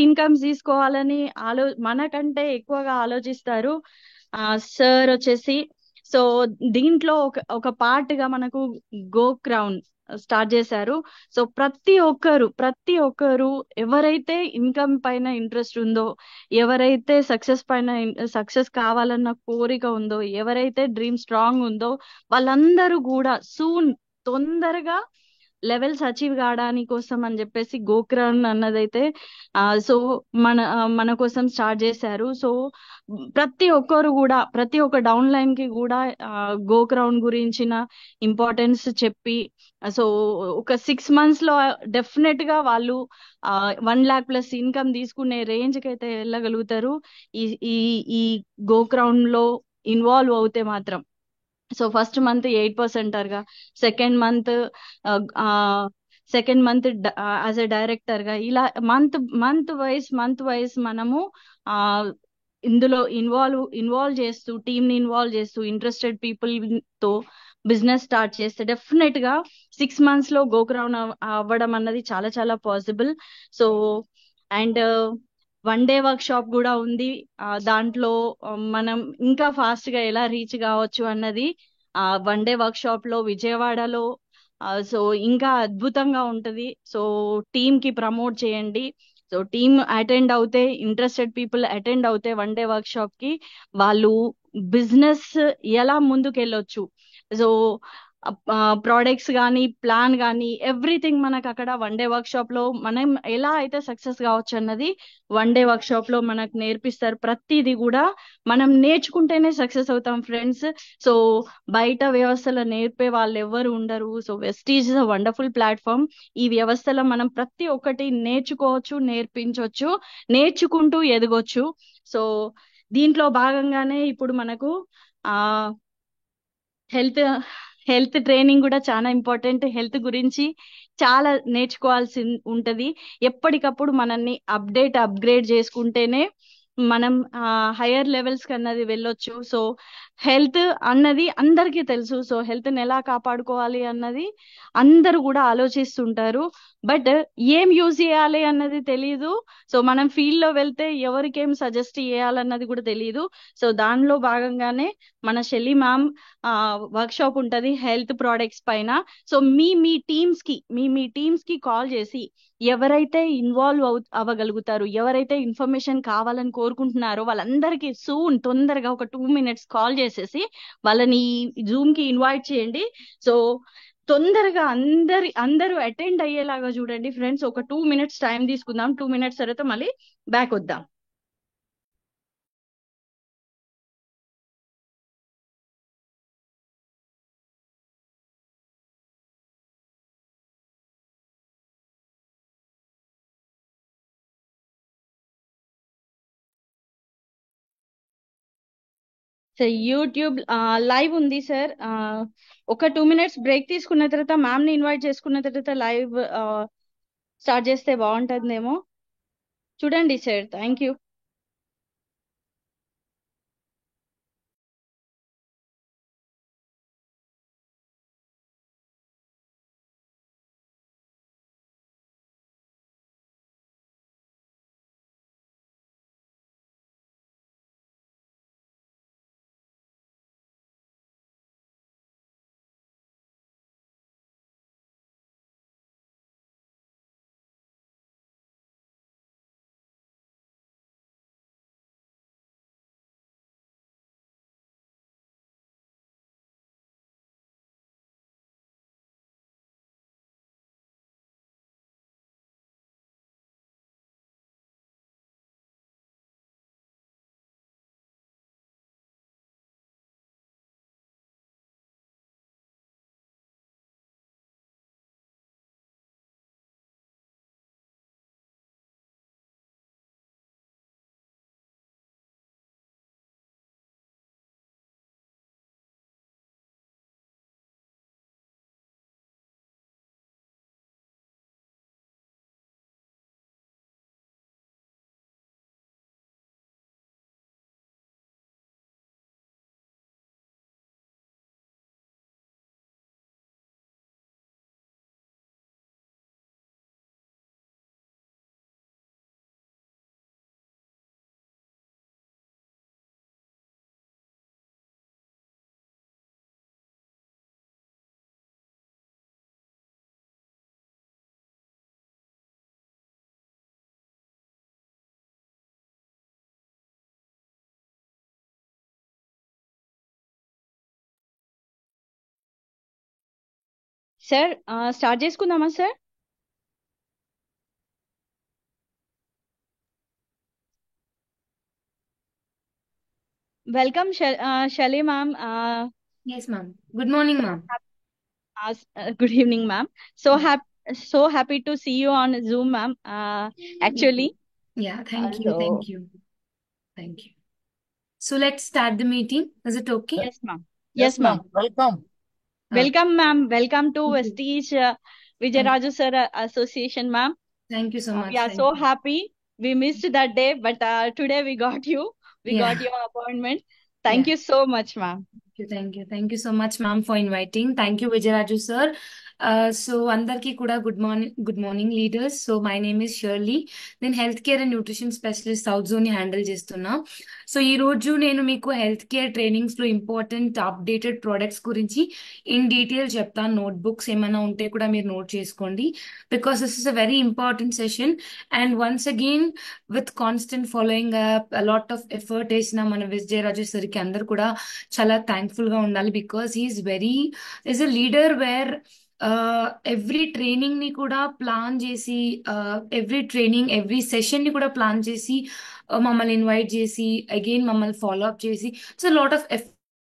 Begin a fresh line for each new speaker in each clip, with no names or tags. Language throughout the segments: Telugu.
ఇన్కమ్స్ తీసుకోవాలని మనకంటే ఎక్కువగా ఆలోచిస్తారు. సార్ వచ్చేసి సో దీంట్లో ఒక పార్ట్ గా మనకు గో క్రౌన్ స్టార్ట్ చేశారు. సో ప్రతి ఒక్కరు ఎవరైతే ఇన్కమ్ పైన ఇంట్రెస్ట్ ఉందో, ఎవరైతే సక్సెస్ కావాలన్న కోరిక ఉందో, ఎవరైతే డ్రీమ్ స్ట్రాంగ్ ఉందో, వాళ్ళందరూ కూడా తొందరగా లెవెల్స్ అచీవ్ కావడానికి కోసం అని చెప్పేసి గోక్రౌన్ అన్నదైతే సో మన కోసం స్టార్ట్ చేశారు. సో ప్రతి ఒక్క డౌన్ లైన్ కి కూడా గోక్రౌన్ గురించిన ఇంపార్టెన్స్ చెప్పి సో ఒక 6 months లో డెఫినెట్ గా వాళ్ళు 1 lakh+ ఇన్కమ్ తీసుకునే రేంజ్ కి అయితే వెళ్ళగలుగుతారు. ఈ ఈ ఈ గోక్రౌన్ లో ఇన్వాల్వ్ అవుతే మాత్రం. సో ఫస్ట్ మంత్ 8% గా, second month as a director గా, ఇలా మంత్ వైజ్ మనము ఆ ఇందులో ఇన్వాల్వ్ చేస్తూ, టీమ్ ని ఇన్వాల్వ్ చేస్తూ, ఇంట్రెస్టెడ్ పీపుల్ తో బిజినెస్ స్టార్ట్ చేస్తే డెఫినెట్ గా 6 months లో గోక్రౌన్ అవ్వడం అన్నది చాలా చాలా possible. So and 1 day work shop కూడా ఉంది. దాంట్లో మనం ఇంకా ఫాస్ట్ గా ఎలా రీచ్ కావచ్చు అన్నది 1 day వర్క్ షాప్ లో విజయవాడలో సో ఇంకా అద్భుతంగా ఉంటది. సో టీమ్ కి ప్రమోట్ చేయండి. సో టీమ్ అటెండ్ అవుతే, ఇంట్రెస్టెడ్ పీపుల్ అటెండ్ అవుతే 1 day వర్క్ షాప్ కి, వాళ్ళు బిజినెస్ ఎలా ముందుకెళ్ళొచ్చు, సో ప్రోడక్ట్స్ కానీ, ప్లాన్ కానీ, ఎవ్రీథింగ్ మనకు అక్కడ 1 day వర్క్ షాప్ లో మనం ఎలా అయితే సక్సెస్ కావచ్చు అన్నది 1 day వర్క్ షాప్ లో మనకు నేర్పిస్తారు. ప్రతిదీ కూడా మనం నేర్చుకుంటేనే సక్సెస్ అవుతాం ఫ్రెండ్స్. సో బయట వ్యవస్థలో నేర్పే వాళ్ళు ఎవరు ఉండరు. So Vestige is a wonderful platform. ఈ వ్యవస్థలో మనం ప్రతి ఒక్కటి నేర్చుకోవచ్చు, నేర్పించవచ్చు, నేర్చుకుంటూ ఎదగొచ్చు. సో దీంట్లో భాగంగానే ఇప్పుడు మనకు ఆ హెల్త్ హెల్త్ ట్రైనింగ్ కూడా చాలా ఇంపార్టెంట్. హెల్త్ గురించి చాలా నేర్చుకోవాల్సి ఉంటది. ఎప్పటికప్పుడు మనల్ని అప్గ్రేడ్ చేసుకుంటేనే మనం హయ్యర్ లెవెల్స్ కి అన్నది వెళ్ళొచ్చు. సో హెల్త్ అన్నది అందరికీ తెలుసు. సో హెల్త్ ని ఎలా కాపాడుకోవాలి అన్నది అందరూ కూడా ఆలోచిస్తుంటారు. బట్ ఏం యూజ్ చేయాలి అన్నది తెలియదు. సో మనం ఫీల్డ్ లో వెళ్తే ఎవరికి ఏం సజెస్ట్ చేయాలన్నది కూడా తెలియదు. సో దానిలో భాగంగానే మన షెల్లి మ్యామ్ వర్క్ షాప్ ఉంటది హెల్త్ ప్రోడక్ట్స్ పైన. సో మీ టీమ్స్ కి కాల్ చేసి ఎవరైతే ఇన్వాల్వ్ అవ్వగలుగుతారు, ఎవరైతే ఇన్ఫర్మేషన్ కావాలని కోరుకుంటున్నారో, వాళ్ళందరికీ తొందరగా ఒక 2 minutes కాల్ చేసేసి వాళ్ళని జూమ్ కి ఇన్వైట్ చేయండి. సో తొందరగా అందరూ అటెండ్ అయ్యేలాగా చూడండి ఫ్రెండ్స్. ఒక 2 minutes టైం తీసుకుందాం. 2 minutes తర్వాత మళ్ళీ బ్యాక్ వద్దాం. సార్ యూట్యూబ్ లైవ్ ఉంది సార్. ఒక 2 minutes బ్రేక్ తీసుకున్న తర్వాత మ్యామ్ ని ఇన్వైట్ చేసుకున్న తర్వాత లైవ్ స్టార్ట్ చేస్తే బాగుంటుందేమో. చూడండి sir. Thank you. Sir start చేసుకుందామా సార్? వెల్కమ్ షలి ma'am.
Yes, ma'am. Good morning, ma'am.
Good evening, ma'am. So happy to see you on Zoom, ma'am. Actually,
Yeah, thank you.
so
Thank you. Thank you. So let's start the meeting. Is it okay?
yes, ma'am.
Yes,
Yes,
ma'am.
ma'am.
Welcome.
Welcome, ma'am. Welcome to
Thank you.
Vestige
Thank,
Vijayaraju Sir Association, ma'am.
thank you so
We
much.
are
Thank
so
you.
happy. We missed that day, but today we got you. We got
Yeah,
your appointment.
yeah.
Thank you so much, ma'am.
Thank you so much, ma'am, for inviting. Thank you, Vijayaraju sir. So అందరికీ కూడా good morning leaders. So my name is Shirley. నేను health care and nutrition specialist south zone ని హ్యాండిల్ చేస్తున్నా. సో ఈ రోజు నేను మీకు హెల్త్ కేర్ ట్రైనింగ్స్ లో ఇంపార్టెంట్ అప్డేటెడ్ ప్రొడక్ట్స్ గురించి ఇన్ డీటెయిల్ చెప్తాను. నోట్ బుక్స్ ఏమైనా ఉంటే కూడా మీరు నోట్ చేసుకోండి, because this is a very important session. And once again with constant following up lot of effort వేసిన మన విజయరాజు సరికి అందరు కూడా చాలా థ్యాంక్ఫుల్ గా ఉండాలి, because he is very is a leader where every training ని కూడా ప్లాన్ చేసి, ఎవ్రీ ట్రైనింగ్ ఎవ్రీ సెషన్ ని కూడా ప్లాన్ చేసి మమ్మల్ని ఇన్వైట్ చేసి అగైన్ మమ్మల్ని ఫాలో అప్ చేసి సో లాట్ ఆఫ్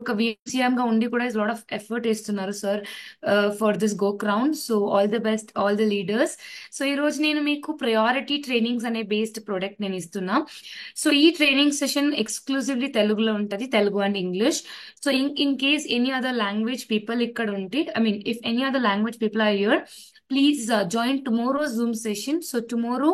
ఒక విసిఎం గా ఉండి కూడా లాట్ ఆఫ్ ఎఫర్ట్ ఇస్తున్నారు sir for this go crown. So all the best all the leaders. So ఈ రోజు నేను మీకు ప్రయారిటీ ట్రైనింగ్స్ అనే బేస్డ్ ప్రోడక్ట్ నేను ఇస్తున్నా. సో ఈ ట్రైనింగ్ సెషన్ ఎక్స్క్లూజివ్లీ తెలుగులో ఉంటుంది, Telugu and English. So in case any other language people ఇక్కడ ఉంటే, I mean if any other language people are here, please join tomorrow Zoom session. So tomorrow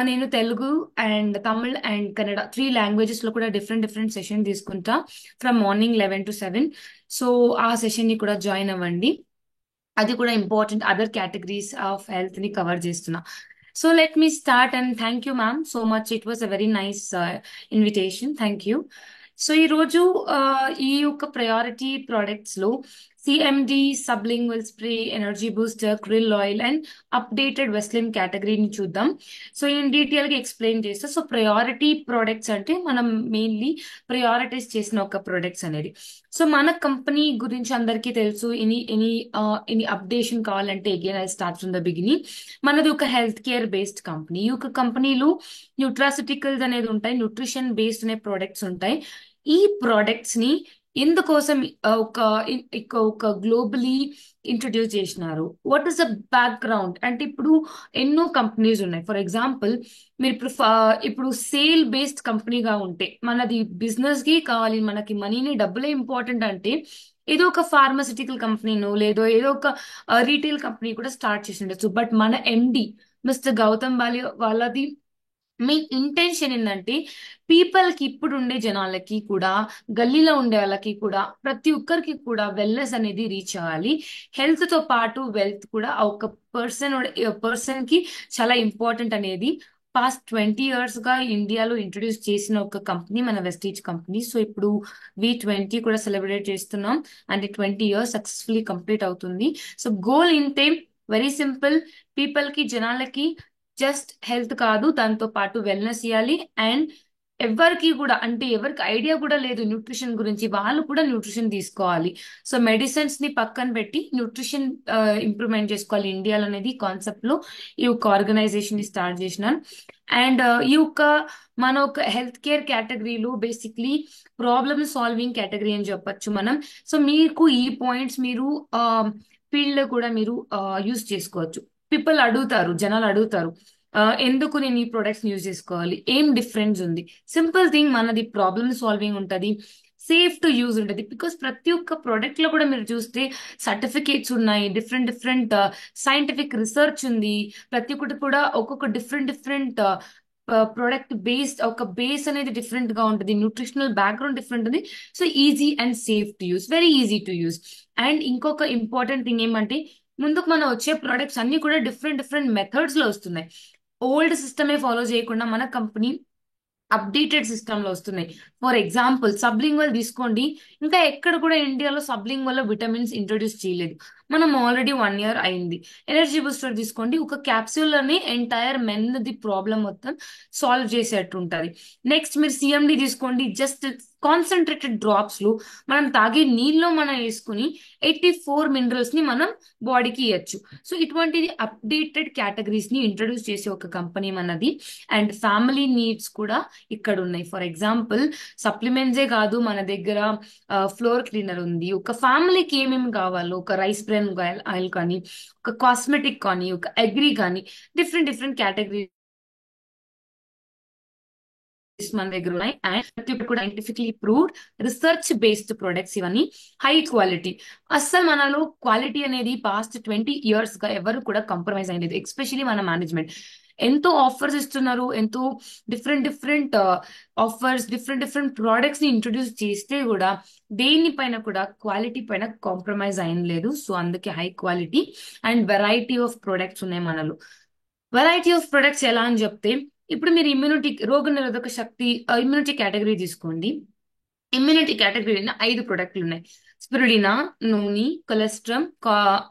నేను Telugu and Tamil and Kannada 3 languages లో కూడా డిఫరెంట్ సెషన్ తీసుకుంటా ఫ్రమ్ మార్నింగ్ 11 to 7. సో ఆ సెషన్ ని కూడా జాయిన్ అవ్వండి. అది కూడా important other categories of health ని కవర్ చేస్తున్నా. So let me start and thank you ma'am so much. It was a very nice invitation. Thank you. So ఈ రోజు ఈ యొక్క ప్రయారిటీ ప్రోడక్ట్స్ లో CMD sublingual spray, energy booster, krill oil and updated Veslim కేటగిరీని చూద్దాం. సో ఇన్ డీటెయిల్ గా ఎక్స్ప్లెయిన్ చేస్తా. సో ప్రయారిటీ ప్రోడక్ట్స్ అంటే మనం మెయిన్లీ ప్రయారిటైజ్ చేసిన ఒక ప్రొడక్ట్స్ అనేది. సో మన కంపెనీ గురించి అందరికీ తెలుసు. ఎనీ అప్డేషన్ కావాలంటే again I start from the beginning. మనది ఒక హెల్త్ కేర్ బేస్డ్ కంపెనీ. ఈ యొక్క కంపెనీలో న్యూట్రాసిటికల్స్ అనేది ఉంటాయి, న్యూట్రిషన్ బేస్డ్ అనే ప్రొడక్ట్స్ ఉంటాయి. ఈ ప్రొడక్ట్స్ ని ఎందుకోసం ఒక గ్లోబలీ ఇంట్రడ్యూస్ చేసినారు, వాట్ ఈస్ ద బ్యాక్గ్రౌండ్ అంటే ఇప్పుడు ఎన్నో కంపెనీస్ ఉన్నాయి. ఫర్ ఎగ్జాంపుల్ మీరు ఇప్పుడు సేల్ బేస్డ్ కంపెనీగా ఉంటే మనది బిజినెస్ కి కావాలి, మనకి మనీని డబ్బులే ఇంపార్టెంట్ అంటే ఏదో ఒక ఫార్మాసిటికల్ కంపెనీనో లేదో ఏదో ఒక రీటైల్ కంపెనీ కూడా స్టార్ట్ చేసి ఉండొచ్చు. బట్ మన ఎండి మిస్టర్ గౌతమ్ బాలి వాళ్ళది మీ ఇంటెన్షన్ ఏంటంటే పీపుల్ కి ఇప్పుడు ఉండే జనాలకి కూడా, గల్లీలో ఉండే వాళ్ళకి కూడా, ప్రతి ఒక్కరికి కూడా వెల్నెస్ అనేది రీచ్ అవ్వాలి. హెల్త్ తో పాటు వెల్త్ కూడా ఒక పర్సన్ కి చాలా ఇంపార్టెంట్ అనేది పాస్ట్ 20 years గా ఇండియాలో ఇంట్రొడ్యూస్ చేసిన ఒక కంపెనీ మన వెస్టీజ్ కంపెనీ. సో ఇప్పుడు V20 కూడా సెలబ్రేట్ చేస్తున్నాం అండ్ 20 years సక్సెస్ఫుల్లీ కంప్లీట్ అవుతుంది. సో గోల్ ఇంతే, వెరీ సింపుల్. పీపుల్ కి జనాలకి జస్ట్ హెల్త్ కాదు, దాంతో పాటు వెల్నెస్ ఇవ్వాలి. అండ్ ఎవరికి కూడా అంటే ఎవరికి ఐడియా కూడా లేదు న్యూట్రిషన్ గురించి, వాళ్ళు కూడా న్యూట్రిషన్ తీసుకోవాలి. సో మెడిసిన్స్ ని పక్కన పెట్టి న్యూట్రిషన్ ఇంప్రూవ్మెంట్ చేసుకోవాలి ఇండియాలో అనేది కాన్సెప్ట్ లో ఈ యొక్క ఆర్గనైజేషన్ ని స్టార్ట్ చేసినాను. అండ్ ఈ యొక్క మన ఒక హెల్త్ కేర్ కేటగిరీలో బేసిక్లీ ప్రాబ్లమ్ సాల్వింగ్ కేటగిరీ అని చెప్పొచ్చు మనం. సో మీకు ఈ పాయింట్స్ మీరు ఫీల్డ్ లో కూడా మీరు యూజ్ చేసుకోవచ్చు. పీపుల్ అడుగుతారు, జనాలు అడుగుతారు, ఎందుకు నేను ఈ ప్రొడక్ట్స్ యూజ్ చేసుకోవాలి, ఏం డిఫరెన్స్ ఉంది. సింపుల్ థింగ్, మనది ప్రాబ్లమ్ సాల్వింగ్ ఉంటుంది, సేఫ్ టు యూజ్ ఉంటుంది. బికాస్ ప్రతి ఒక్క ప్రొడక్ట్ లో కూడా మీరు చూస్తే సర్టిఫికేట్స్ ఉన్నాయి, డిఫరెంట్ సైంటిఫిక్ రీసెర్చ్ ఉంది. ప్రతి ఒక్కటి కూడా ఒక్కొక్క డిఫరెంట్ ప్రొడక్ట్ బేస్డ్ ఒక బేస్ అనేది డిఫరెంట్ గా ఉంటుంది, న్యూట్రిషనల్ బ్యాక్గ్రౌండ్ డిఫరెంట్ ఉంది. So easy and safe to use, very easy to use. And ఇంకొక ఇంపార్టెంట్ థింగ్ ఏమంటే ముందుకు మనం వచ్చే ప్రొడక్ట్స్ అన్ని కూడా డిఫరెంట్ మెథడ్స్ లో వస్తున్నాయి. ఓల్డ్ సిస్టమే ఫాలో చేయకుండా మన కంపెనీ అప్డేటెడ్ సిస్టమ్ లో వస్తున్నాయి. ఫర్ ఎగ్జాంపుల్ సబ్లింగ్వల్ తీసుకోండి, ఇంకా ఎక్కడ కూడా ఇండియాలో సబ్లింగ్వల్ విటమిన్స్ ఇంట్రొడ్యూస్ చేయలేదు. మనం ఆల్రెడీ 1 year అయింది. ఎనర్జీ బూస్టర్ తీసుకోండి, ఒక క్యాప్సూల్ అని ఎంటైర్ మెన్ ది ప్రాబ్లం మొత్తం సాల్వ్ చేసేట్టు ఉంటది. నెక్స్ట్ మీరు సిఎండి తీసుకోండి, జస్ట్ కాన్సన్ట్రేటెడ్ డ్రాప్స్ లో మనం తాగే నీళ్ళలో మనం వేసుకుని 84 minerals ని మనం బాడీకి ఇవ్వచ్చు. సో ఇటువంటిది అప్డేటెడ్ కేటగిరీస్ ని ఇంట్రడ్యూస్ చేసే ఒక కంపెనీ మనది. అండ్ ఫ్యామిలీ నీడ్స్ కూడా ఇక్కడ ఉన్నాయి. ఫర్ ఎగ్జాంపుల్ సప్లిమెంట్సే కాదు, మన దగ్గర ఫ్లోర్ క్లీనర్ ఉంది. ఒక ఫ్యామిలీకి ఏమేమి కావాలో, ఒక రైస్ బ్రెన్ ఆయిల్ కానీ, ఒక కాస్మెటిక్ కానీ, ఒక అగ్రి కానీ, డిఫరెంట్ డిఫరెంట్ కేటగిరీస్ మన దగ్గర ఉన్నాయి. అండ్ ప్రతి ఒక్కటి కూడా scientifically proved research based products, ఇవన్నీ హై క్వాలిటీ. అస్సలు మనలో క్వాలిటీ అనేది పాస్ట్ 20 years గా ఎవరు కూడా కాంప్రమైజ్ అయ్యలేదు. ఎస్పెషలీ మన మేనేజ్మెంట్ ఎంతో ఆఫర్స్ ఇస్తున్నారు, ఎంతో different different offers, different different products ని ఇంట్రొడ్యూస్ చేస్తే కూడా దేనిపైన కూడా క్వాలిటీ పైన కాంప్రమైజ్ అయిన లేదు. సో అందుకే high quality and variety of products ఉన్నాయి మనలో. వెరైటీ ఆఫ్ ప్రొడక్ట్స్ ఎలా అని చెప్తే, ఇప్పుడు మీరు ఇమ్యూనిటీ, రోగ నిరోధక శక్తి, ఇమ్యూనిటీ కేటగిరీ తీసుకోండి. ఇమ్యూనిటీ కేటగిరీలో 5 ప్రొడక్ట్లు ఉన్నాయి. స్పిరులినా, నూని, కొలెస్ట్రమ్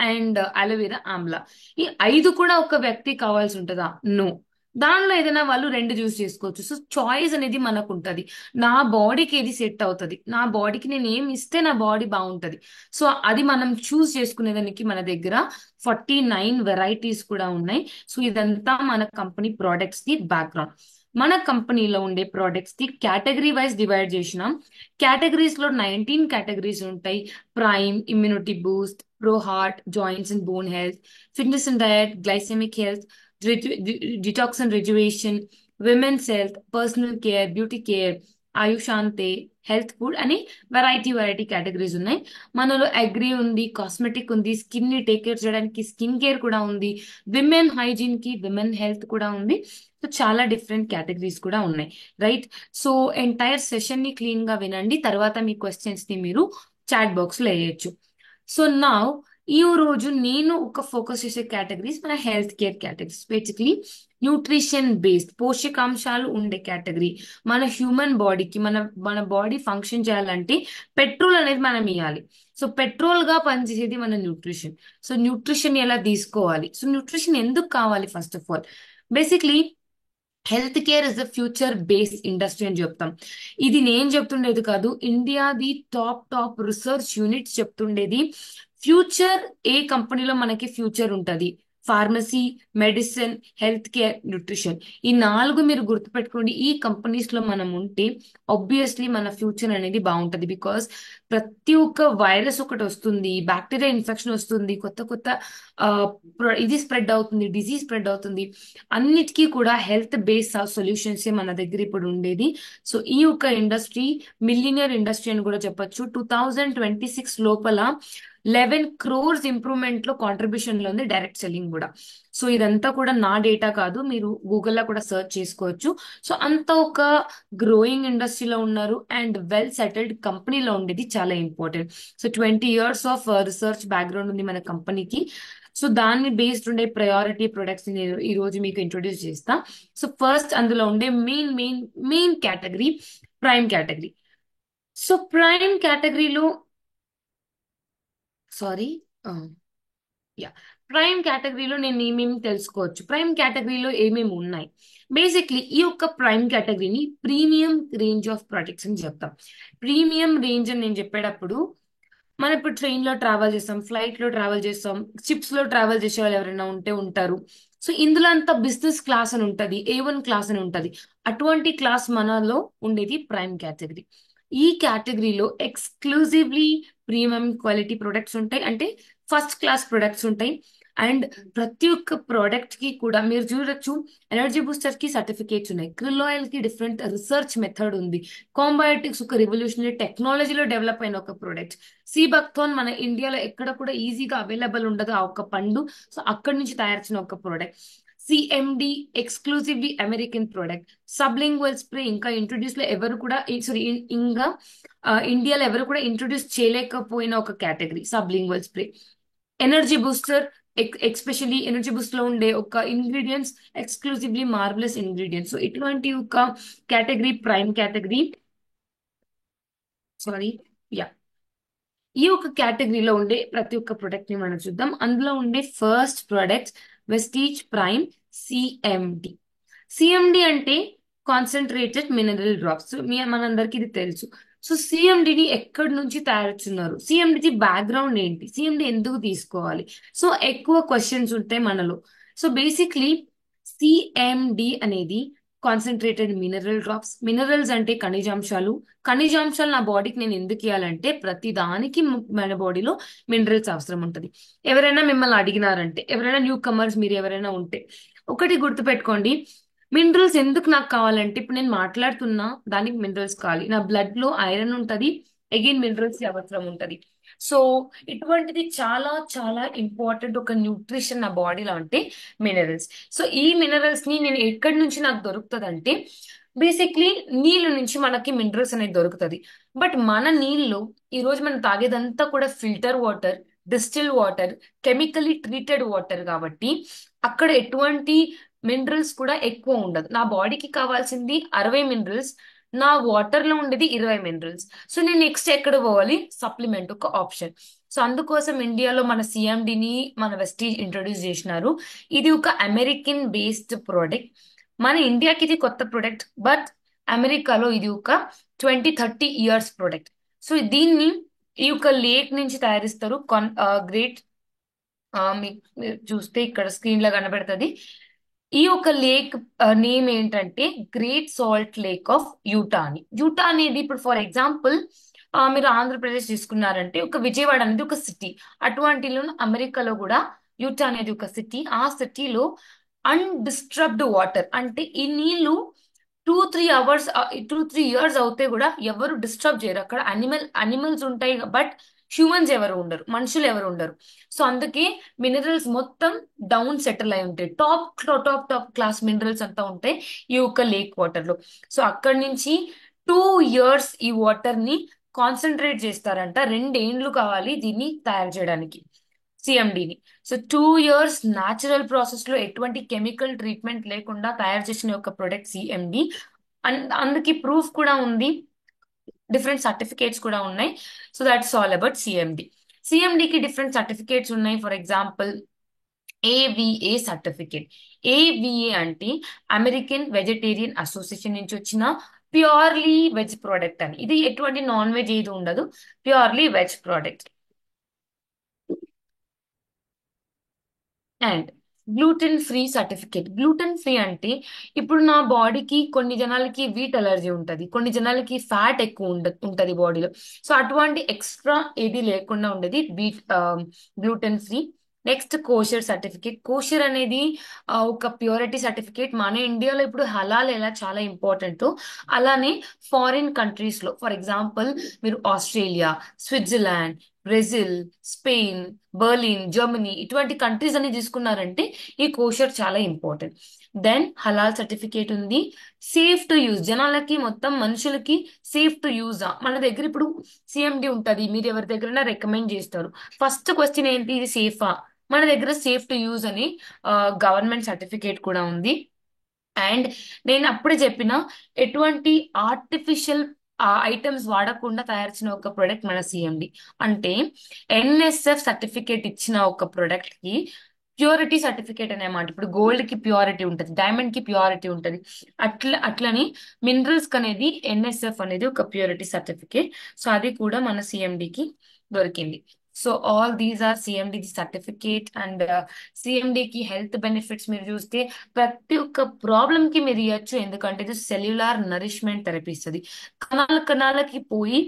అండ్ అలోవెరా, ఆమ్లా. ఈ 5 కూడా ఒక వ్యక్తి కావాల్సి ఉంటుందా? నో. దానిలో ఏదైనా వాళ్ళు 2 చూస్ చేసుకోవచ్చు. సో చాయిస్ అనేది మనకు ఉంటది. నా బాడీకి ఏది సెట్ అవుతుంది, నా బాడీకి నేను ఏమి ఇస్తే నా బాడీ బాగుంటది, సో అది మనం చూస్ చేసుకునేదానికి మన దగ్గర 49 వెరైటీస్ కూడా ఉన్నాయి. సో ఇదంతా మన కంపెనీ ప్రోడక్ట్స్ ది బ్యాక్గ్రౌండ్. మన కంపెనీలో ఉండే ప్రోడక్ట్స్ ది కేటగిరీ వైజ్ డివైడ్ చేసినాం. కేటగిరీస్ లో 19 కేటగిరీస్ ఉంటాయి. Prime, immunity boost, pro heart, joints and bone health, fitness and diet, glycemic health, detox and rejuvenation, women's health, personal care, beauty care, Ayusante, health food అని వెరైటీ వెరైటీ కేటగిరీస్ ఉన్నాయి. మనలో అగ్రి ఉంది, కాస్మెటిక్ ఉంది, స్కిన్ ని టేక్ కేర్ చేయడానికి స్కిన్ కేర్ కూడా ఉంది, విమెన్ హైజీన్ కి విమెన్ హెల్త్ కూడా ఉంది. సో చాలా డిఫరెంట్ కేటగిరీస్ కూడా ఉన్నాయి. రైట్. సో ఎంటైర్ సెషన్ ని క్లీన్ గా వినండి, తర్వాత మీ క్వశ్చన్స్ ని మీరు చాట్ బాక్స్ లో వేయచ్చు. సో నా ఈ రోజు నేను ఒక ఫోకస్ చేసే కేటగిరీస్ మన health care categories, basically nutrition based, పోషకాంశాలు ఉండే కేటగిరీ. మన హ్యూమన్ బాడీకి, మన మన బాడీ ఫంక్షన్ చేయాలంటే పెట్రోల్ అనేది మనం ఇవ్వాలి. సో పెట్రోల్ గా పనిచేసేది మన న్యూట్రిషన్. సో న్యూట్రిషన్ ఎలా తీసుకోవాలి, సో న్యూట్రిషన్ ఎందుకు కావాలి? First of all, basically health care is the future based industry అని చెప్తాం. ఇది నేను చెప్తుండేది కాదు, ఇండియాది టాప్ రీసెర్చ్ యూనిట్స్ చెప్తుండేది. ఫ్యూచర్ ఏ కంపెనీలో మనకి ఫ్యూచర్ ఉంటది? Pharmacy, medicine, health care, nutrition. ఈ 4 మీరు గుర్తుపెట్టుకోండి. ఈ కంపెనీస్ లో మనం ఉంటే ఆబ్వియస్లీ మన ఫ్యూచర్ అనేది బాగుంటది. బికాస్ ప్రతి ఒక్క వైరస్ ఒకటి వస్తుంది, బ్యాక్టీరియా ఇన్ఫెక్షన్ వస్తుంది, కొత్త కొత్త ఆ, ఇది స్ప్రెడ్ అవుతుంది, డిజీజ్ స్ప్రెడ్ అవుతుంది. అన్నిటికీ కూడా హెల్త్ బేస్డ్ సొల్యూషన్స్ మన దగ్గర ఇప్పుడు ఉండేది. సో ఈ ఒక ఇండస్ట్రీ మిలియనియర్ ఇండస్ట్రీ అని కూడా చెప్పొచ్చు. 2026 లోపల 11 crores ఇంప్రూవ్మెంట్ లో కాంట్రిబ్యూషన్ లో ఉంది, డైరెక్ట్ సెల్లింగ్ కూడా. సో ఇదంతా కూడా నా డేటా కాదు, మీరు గూగుల్లో కూడా సెర్చ్ చేసుకోవచ్చు. సో అంత ఒక గ్రోయింగ్ ఇండస్ట్రీలో ఉన్నారు అండ్ వెల్ సెటిల్డ్ కంపెనీలో ఉండేది చాలా important. So 20 years of research background ఉంది మన కంపెనీకి. సో దాన్ని బేస్డ్ ఉండే ప్రయారిటీ ప్రొడక్ట్స్ నేను ఈ రోజు మీకు ఇంట్రొడ్యూస్ చేస్తా. సో ఫస్ట్ అందులో ఉండే main category prime category. So prime కేటగిరీలో, సారీ, యా, ప్రైమ్ కేటగిరీలో నేను ఏమేమి తెలుసుకోవచ్చు, ప్రైమ్ కేటగిరీలో ఏమేమి ఉన్నాయి? బేసిక్లీ ఈ యొక్క ప్రైమ్ కేటగిరీని ప్రీమియం రేంజ్ ఆఫ్ ప్రొడక్ట్స్ అని చెప్తాం. ప్రీమియం రేంజ్ అని నేను చెప్పేటప్పుడు, మనం ఇప్పుడు ట్రైన్ లో ట్రావెల్ చేస్తాం, ఫ్లైట్ లో ట్రావెల్ చేస్తాం, షిప్స్ లో ట్రావెల్ చేసే వాళ్ళు ఎవరైనా ఉంటే ఉంటారు. సో ఇందులో అంతా బిజినెస్ క్లాస్ అని ఉంటది, A1 క్లాస్ అని ఉంటది. అటువంటి క్లాస్ మనలో ఉండేది ప్రైమ్ కేటగిరీ. ఈ కేటగిరీలో ఎక్స్క్లూజివ్లీ ప్రీమియం క్వాలిటీ ప్రొడక్ట్స్ ఉంటాయి, అంటే ఫస్ట్ క్లాస్ ప్రొడక్ట్స్ ఉంటాయి. అండ్ ప్రతి ఒక్క ప్రోడక్ట్ కి కూడా మీరు చూడొచ్చు, ఎనర్జీ బూస్టర్ కి సర్టిఫికేట్స్ ఉన్నాయి, క్రిల్ ఆయిల్ కి డిఫరెంట్ రీసెర్చ్ మెథడ్ ఉంది, కాంబయోటిక్స్ ఒక రివల్యూషనరీ టెక్నాలజీలో డెవలప్ అయిన ఒక ప్రోడక్ట్. సీబక్థోన్ మన ఇండియాలో ఎక్కడ కూడా ఈజీగా అవైలబుల్ ఉండదు ఆ ఒక్క పండు, సో అక్కడి నుంచి తయారు చేసిన ఒక product. CMD exclusively American product. Sublingual spray ఇంకా ఇంట్రొడ్యూస్ లో ఎవరు కూడా, సారీ, ఇంకా ఇండియాలో ఎవరు కూడా ఇంట్రొడ్యూస్ చేయలేకపోయిన ఒక category sublingual spray. Energy booster, especially energy Boost లో ఉండే ఒక ingredients exclusively marvellous ingredients. So ఇటువంటి ఒక category prime category. Sorry, yeah, ఈ ఒక కేటగిరీలో ఉండే ప్రతి ఒక్క ప్రొడక్ట్ ని మనం చూద్దాం. అందులో ఉండే first product Vestige prime CMD. CMD అంటే కాన్సన్ట్రేటెడ్ మినరల్ డ్రాప్స్. మనందరికి ఇది తెలుసు. సో సిఎండిని ఎక్కడి నుంచి తయారుచున్నారు, సిఎండిది బ్యాక్గ్రౌండ్ ఏంటి, సిఎండి ఎందుకు తీసుకోవాలి, సో ఎక్కువ క్వశ్చన్స్ ఉంటాయి మనలో. సో బేసిక్లీ సిఎండి అనేది కాన్సన్ట్రేటెడ్ మినరల్ డ్రాప్స్. మినరల్స్ అంటే ఖనిజాంశాలు. ఖనిజాంశాలు నా బాడీకి నేను ఎందుకు ఇవ్వాలంటే ప్రతి దానికి మన బాడీలో మినరల్స్ అవసరం ఉంటుంది. ఎవరైనా మిమ్మల్ని అడిగినారంటే, ఎవరైనా న్యూ కమర్స్ మీరు ఎవరైనా ఉంటే ఒకటి గుర్తుపెట్టుకోండి, మినరల్స్ ఎందుకు నాకు కావాలంటే ఇప్పుడు నేను మాట్లాడుతున్నా దానికి మినరల్స్ కావాలి, నా బ్లడ్ లో ఐరన్ ఉంటది, అగైన్ మినరల్స్ అవసరం ఉంటది. సో ఇటువంటిది చాలా చాలా ఇంపార్టెంట్ ఒక న్యూట్రిషన్ నా బాడీలో అంటే మినరల్స్. సో ఈ మినరల్స్ ని నేను ఎక్కడి నుంచి నాకు దొరుకుతుంది అంటే బేసిక్లీ నీళ్ళ నుంచి మనకి మినరల్స్ అనేది దొరుకుతుంది. బట్ మన నీళ్ళు ఈ రోజు మనం తాగేదంతా కూడా filter water, distil water, chemically treated water కాబట్టి అక్కడ ఎటువంటి మినరల్స్ కూడా ఎక్కువ ఉండదు. నా బాడీకి కావాల్సింది 60 మినరల్స్, నా వాటర్ లో ఉండేది 20 మినరల్స్. సో నేను నెక్స్ట్ ఎక్కడ పోవాలి, సప్లిమెంట్ ఒక ఆప్షన్. సో అందుకోసం ఇండియాలో మన సిఎండిని మన వెస్టీజ్ ఇంట్రొడ్యూస్ చేసినారు. ఇది ఒక అమెరికన్ బేస్డ్ ప్రోడక్ట్. మన ఇండియాకి ఇది కొత్త ప్రోడక్ట్, బట్ అమెరికాలో ఇది ఒక 20-30 ఇయర్స్ ప్రోడక్ట్. సో దీన్ని ఈ యొక్క లేక్ నుంచి తయారిస్తారు. గ్రేట్ మీకు చూస్తే ఇక్కడ స్క్రీన్ లో కనబడుతుంది. ఈ యొక్క లేక్ నేమ్ ఏంటంటే great salt lake of Utah అని. యూటా అనేది ఇప్పుడు ఫర్ ఎగ్జాంపుల్ మీరు ఆంధ్రప్రదేశ్ తీసుకున్నారంటే ఒక విజయవాడ అనేది ఒక సిటీ. అటువంటిలో అమెరికాలో కూడా యూటా అనేది ఒక సిటీ. ఆ సిటీలో అన్డిస్టర్బ్డ్ వాటర్ అంటే ఈ నీళ్లు 2-3 అవర్స్ 2-3 ఇయర్స్ అవుతే కూడా ఎవరు డిస్టర్బ్ చేయరు. అక్కడ అనిమల్స్ ఉంటాయి బట్ హ్యూమన్స్ ఎవరు ఉండరు, మనుషులు ఎవరు ఉండరు. సో అందుకే మినరల్స్ మొత్తం డౌన్ సెటిల్ అయి ఉంటాయి. టాప్ క్లాస్ మినరల్స్ అంతా ఉంటాయి ఈ యొక్క లేక్ వాటర్ లో. సో అక్కడి నుంచి 2 ఇయర్స్ ఈ వాటర్ ని కాన్సన్ట్రేట్ చేస్తారంట. 2 ఏండ్లు కావాలి దీన్ని తయారు చేయడానికి, సిఎండిని. సో 2 ఇయర్స్ న్యాచురల్ ప్రాసెస్ లో ఎటువంటి కెమికల్ ట్రీట్మెంట్ లేకుండా తయారు చేసిన ఒక ప్రొడక్ట్ సిఎండి. అందుకే ప్రూఫ్ కూడా ఉంది, డిఫరెంట్ సర్టిఫికేట్స్ కూడా ఉన్నాయి. So that's all about CMD. సిఎండికి డిఫరెంట్ సర్టిఫికేట్స్ ఉన్నాయి. For example AVA certificate. AVA అంటే అమెరికన్ వెజిటేరియన్ అసోసియేషన్ నుంచి వచ్చిన ప్యూర్లీ వెజ్ ప్రోడక్ట్ అని. ఇది ఎటువంటి నాన్ వెజ్ ఏది ఉండదు, purely veg product. And gluten free certificate. Gluten free అంటే ఇప్పుడు నా బాడీకి కొన్ని జనాలకి వీట్ అలర్జీ ఉంటది, కొన్ని జనాలకి ఫ్యాట్ ఎక్కువ ఉంటది బాడీలో. సో అటువంటి ఎక్స్ట్రా ఏది లేకుండా ఉండేది wheat gluten free. Next kosher certificate. Kosher అనేది ఒక ప్యూరిటీ సర్టిఫికేట్. మన ఇండియాలో ఇప్పుడు హలాల్ ఎలా చాలా ఇంపార్టెంట్, అలానే ఫారిన్ కంట్రీస్ లో ఫర్ ఎగ్జాంపుల్ మీరు Australia, Switzerland, Brazil, Spain, Berlin, Germany ఇటువంటి కంట్రీస్ అని తీసుకున్నారంటే ఈ కోషర్ చాలా ఇంపార్టెంట్. దెన్ హలాల్ సర్టిఫికేట్ ఉంది. సేఫ్ టు యూజ్, జనాలకి మొత్తం మనుషులకి సేఫ్ టు యూజ్. మన దగ్గర ఇప్పుడు సిఎండి ఉంటది, మీరు ఎవరి దగ్గరైనా రికమెండ్ చేస్తారు, ఫస్ట్ క్వశ్చన్ ఏంటి, ఇది సేఫా? మన దగ్గర సేఫ్ టు యూజ్ అని గవర్నమెంట్ సర్టిఫికేట్ కూడా ఉంది. అండ్ నేను అప్పుడే చెప్పిన ఎటువంటి ఆర్టిఫిషియల్ ఐటమ్స్ వాడకుండా తయారు చేసిన ఒక ప్రొడక్ట్ మన సిఎండి. అంటే ఎన్ఎస్ఎఫ్ సర్టిఫికేట్ ఇచ్చిన ఒక ప్రొడక్ట్ కి ప్యూరిటీ సర్టిఫికేట్ అనేమాట. ఇప్పుడు గోల్డ్ కి ప్యూరిటీ ఉంటుంది, డైమండ్ కి ప్యూరిటీ ఉంటుంది, అట్లని మినరల్స్ అనేది ఎన్ఎస్ఎఫ్ అనేది ఒక ప్యూరిటీ సర్టిఫికేట్. సో అది కూడా మన సిఎండికి దొరికింది. So all these are CMD certificate. And సిఎండికి హెల్త్ బెనిఫిట్స్ మీరు చూస్తే ప్రతి ఒక్క ప్రాబ్లం కి మీరు ఇవ్వచ్చు, ఎందుకంటే ఇది సెల్యులార్ నరిష్మెంట్ థెరపీ ఇస్తుంది. కణాలకి పోయి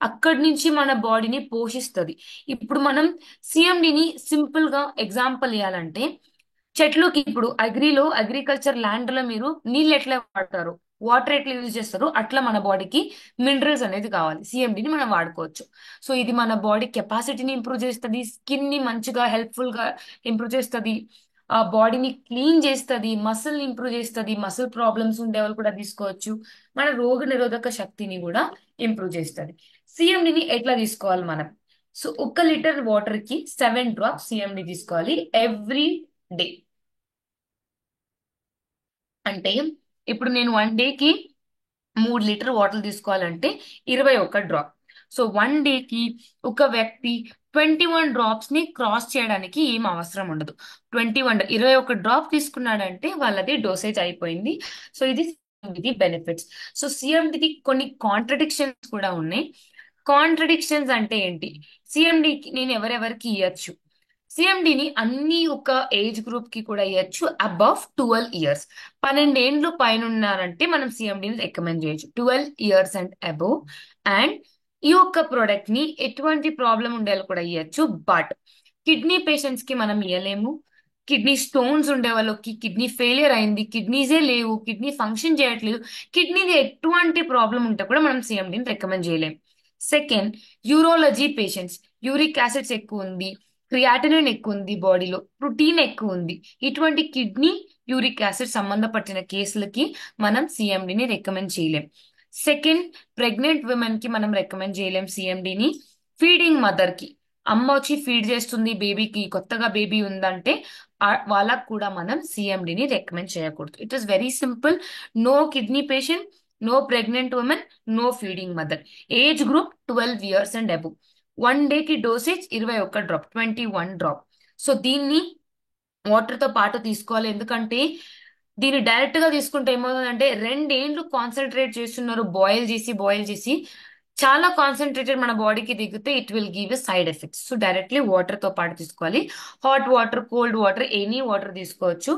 అక్కడి నుంచి మన బాడీని పోషిస్తుంది. ఇప్పుడు మనం సిఎండిని సింపుల్ గా ఎగ్జాంపుల్ ఇవ్వాలంటే చెట్లుకి ఇప్పుడు అగ్రికల్చర్ ల్యాండ్ లో మీరు నీళ్ళు ఎట్లా వాడతారు, వాటర్ ఎట్లా యూజ్ చేస్తారు, అట్లా మన బాడీకి మినరల్స్ అనేది కావాలి, సిఎండిని మనం వాడుకోవచ్చు. సో ఇది మన బాడీ కెపాసిటీని ఇంప్రూవ్ చేస్తుంది, స్కిన్ ని మంచిగా హెల్ప్ఫుల్ గా ఇంప్రూవ్ చేస్తుంది, ఆ బాడీని క్లీన్ చేస్తుంది, మసిల్ ఇంప్రూవ్ చేస్తుంది, మసిల్ ప్రాబ్లమ్స్ ఉండే వాళ్ళు కూడా తీసుకోవచ్చు, మన రోగ నిరోధక శక్తిని కూడా ఇంప్రూవ్ చేస్తుంది. సిఎండిని ఎట్లా తీసుకోవాలి మనం? సో 1 లీటర్ వాటర్ కి 7 డ్రాప్స్ సిఎండి తీసుకోవాలి ఎవ్రీ డే. అంటే ఇప్పుడు నేను 1 డేకి 3 లీటర్ వాటర్ తీసుకోవాలంటే 21 డ్రాప్. సో 1 డేకి ఒక వ్యక్తి 21 డ్రాప్స్ ని క్రాస్ చేయడానికి ఏం అవసరం ఉండదు. 21 డ్రాప్ తీసుకున్నాడంటే వాళ్ళది డోసేజ్ అయిపోయింది. సో ఇది బెనిఫిట్స్. సో సిఎండికి కొన్ని కాంట్రడిక్షన్స్ కూడా ఉన్నాయి. కాంట్రడిక్షన్స్ అంటే ఏంటి? సిఎండికి నేను ఎవరెవరికి ఇవ్వచ్చు? సిఎండిని అన్ని ఒక ఏజ్ గ్రూప్ కి కూడా ఇవ్వచ్చు. అబవ్ 12 ఇయర్స్, 12 ఏండ్లు పైన ఉన్నారంటే మనం సిఎండిని రికమెండ్ చేయొచ్చు, 12 ఇయర్స్ అండ్ అబవ్. అండ్ ఈ ఒక్క ప్రోడక్ట్ ని ఎటువంటి ప్రాబ్లం ఉండేవాళ్ళు కూడా ఇవ్వచ్చు. బట్ కిడ్నీ పేషెంట్స్ కి మనం ఇవ్వలేము. కిడ్నీ స్టోన్స్ ఉండే వాళ్ళకి, కిడ్నీ ఫెయిలియర్ అయింది, కిడ్నీసే లేవు, కిడ్నీ ఫంక్షన్ చేయట్లేదు, కిడ్నీది ఎటువంటి ప్రాబ్లం ఉంటే కూడా మనం సిఎండిని రికమెండ్ చేయలేము. Second, urology patients, uric acids ఎక్కువ ఉంది, క్రియాటినిన్ ఎక్కువ ఉంది, బాడీలో ప్రోటీన్ ఎక్కువ ఉంది, ఇటువంటి కిడ్నీ యూరిక్ యాసిడ్ సంబంధపట్టిన కేసులకి మనం సిఎండిని రికమెండ్ చేయలేం. సెకండ్, ప్రెగ్నెంట్ విమెన్ కి మనం రికమెండ్ చేయలేం సిఎండిని. ఫీడింగ్ మదర్ కి, అమ్మ వచ్చి ఫీడ్ చేస్తుంది బేబీకి, కొత్తగా బేబీ ఉందంటే వాళ్ళకు కూడా మనం సిఎండిని రికమెండ్ చేయకూడదు. It is very simple. No kidney patient, no pregnant women, no feeding mother. Age group 12 years and above. 1 డేకి డోసేజ్ 21 డ్రాప్, 21 డ్రాప్. సో దీన్ని వాటర్ తో పాటు తీసుకోవాలి. ఎందుకంటే దీన్ని డైరెక్ట్ గా తీసుకుంటే ఏమవుతుందంటే 2 ఏండ్లు కాన్సన్ట్రేట్ చేస్తున్నారు, బాయిల్ చేసి చాలా కాన్సన్ట్రేటెడ్ మన బాడీకి దిగితే it will give a side effects. So directly water తో పాటు తీసుకోవాలి. Hot water, cold water, any water తీసుకోవచ్చు.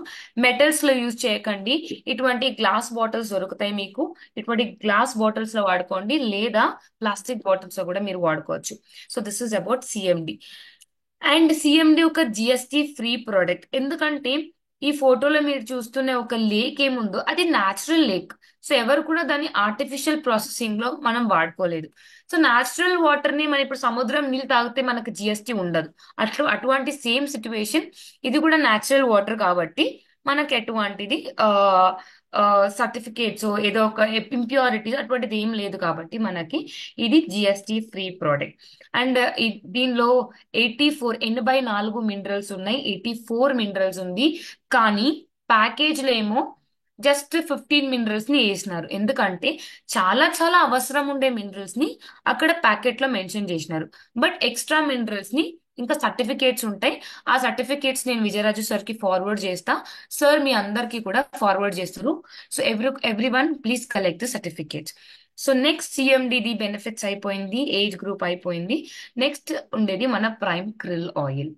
మెటల్స్ లో యూజ్ చేయకండి. ఇటువంటి గ్లాస్ బాటిల్స్ దొరుకుతాయి మీకు, ఇటువంటి గ్లాస్ బాటిల్స్ లో వాడుకోండి, లేదా ప్లాస్టిక్ బాటిల్స్ లో కూడా మీరు వాడుకోవచ్చు. So this is about CMD. And CMD ఒక జిఎస్టి ఫ్రీ ప్రోడక్ట్. ఎందుకంటే ఈ ఫోటోలో మీరు చూస్తున్న ఒక లేక్ ఏముందో అది న్యాచురల్ లేక్. సో ఎవరు కూడా దాన్ని ఆర్టిఫిషియల్ ప్రాసెసింగ్ లో మనం వాడుకోలేదు. సో న్యాచురల్ వాటర్ ని మనం ఇప్పుడు సముద్రం నీళ్ళు తాగితే మనకు జిఎస్టి ఉండదు. అటువంటి సేమ్ సిచ్యువేషన్ ఇది కూడా న్యాచురల్ వాటర్ కాబట్టి మనకి ఎటువంటిది సర్టిఫికేట్స్ ఏదో ఒక ఇంప్యూరిటీస్ అటువంటిది ఏం లేదు కాబట్టి మనకి ఇది జిఎస్టి ఫ్రీ ప్రోడక్ట్. అండ్ దీనిలో 84 మినరల్స్ ఉన్నాయి, 84 మినరల్స్ ఉంది. కానీ ప్యాకేజ్ లో ఏమో జస్ట్ 15 మినరల్స్ ని వేసినారు. ఎందుకంటే చాలా చాలా అవసరం ఉండే మినరల్స్ ని అక్కడ ప్యాకెట్ లో మెన్షన్ చేసినారు. బట్ ఎక్స్ట్రా మినరల్స్ ని ఇంకా సర్టిఫికేట్స్ ఉంటాయి. ఆ సర్టిఫికేట్స్ నేను విజయరాజు సార్ కి ఫార్వర్డ్ చేస్తా. సార్ మీ అందరికి కూడా ఫార్వర్డ్ చేస్తారు. So everyone please collect the certificates. So next సిఎండిది బెనిఫిట్స్ అయిపోయింది, ఏజ్ గ్రూప్ అయిపోయింది. నెక్స్ట్ ఉండేది మన prime krill oil.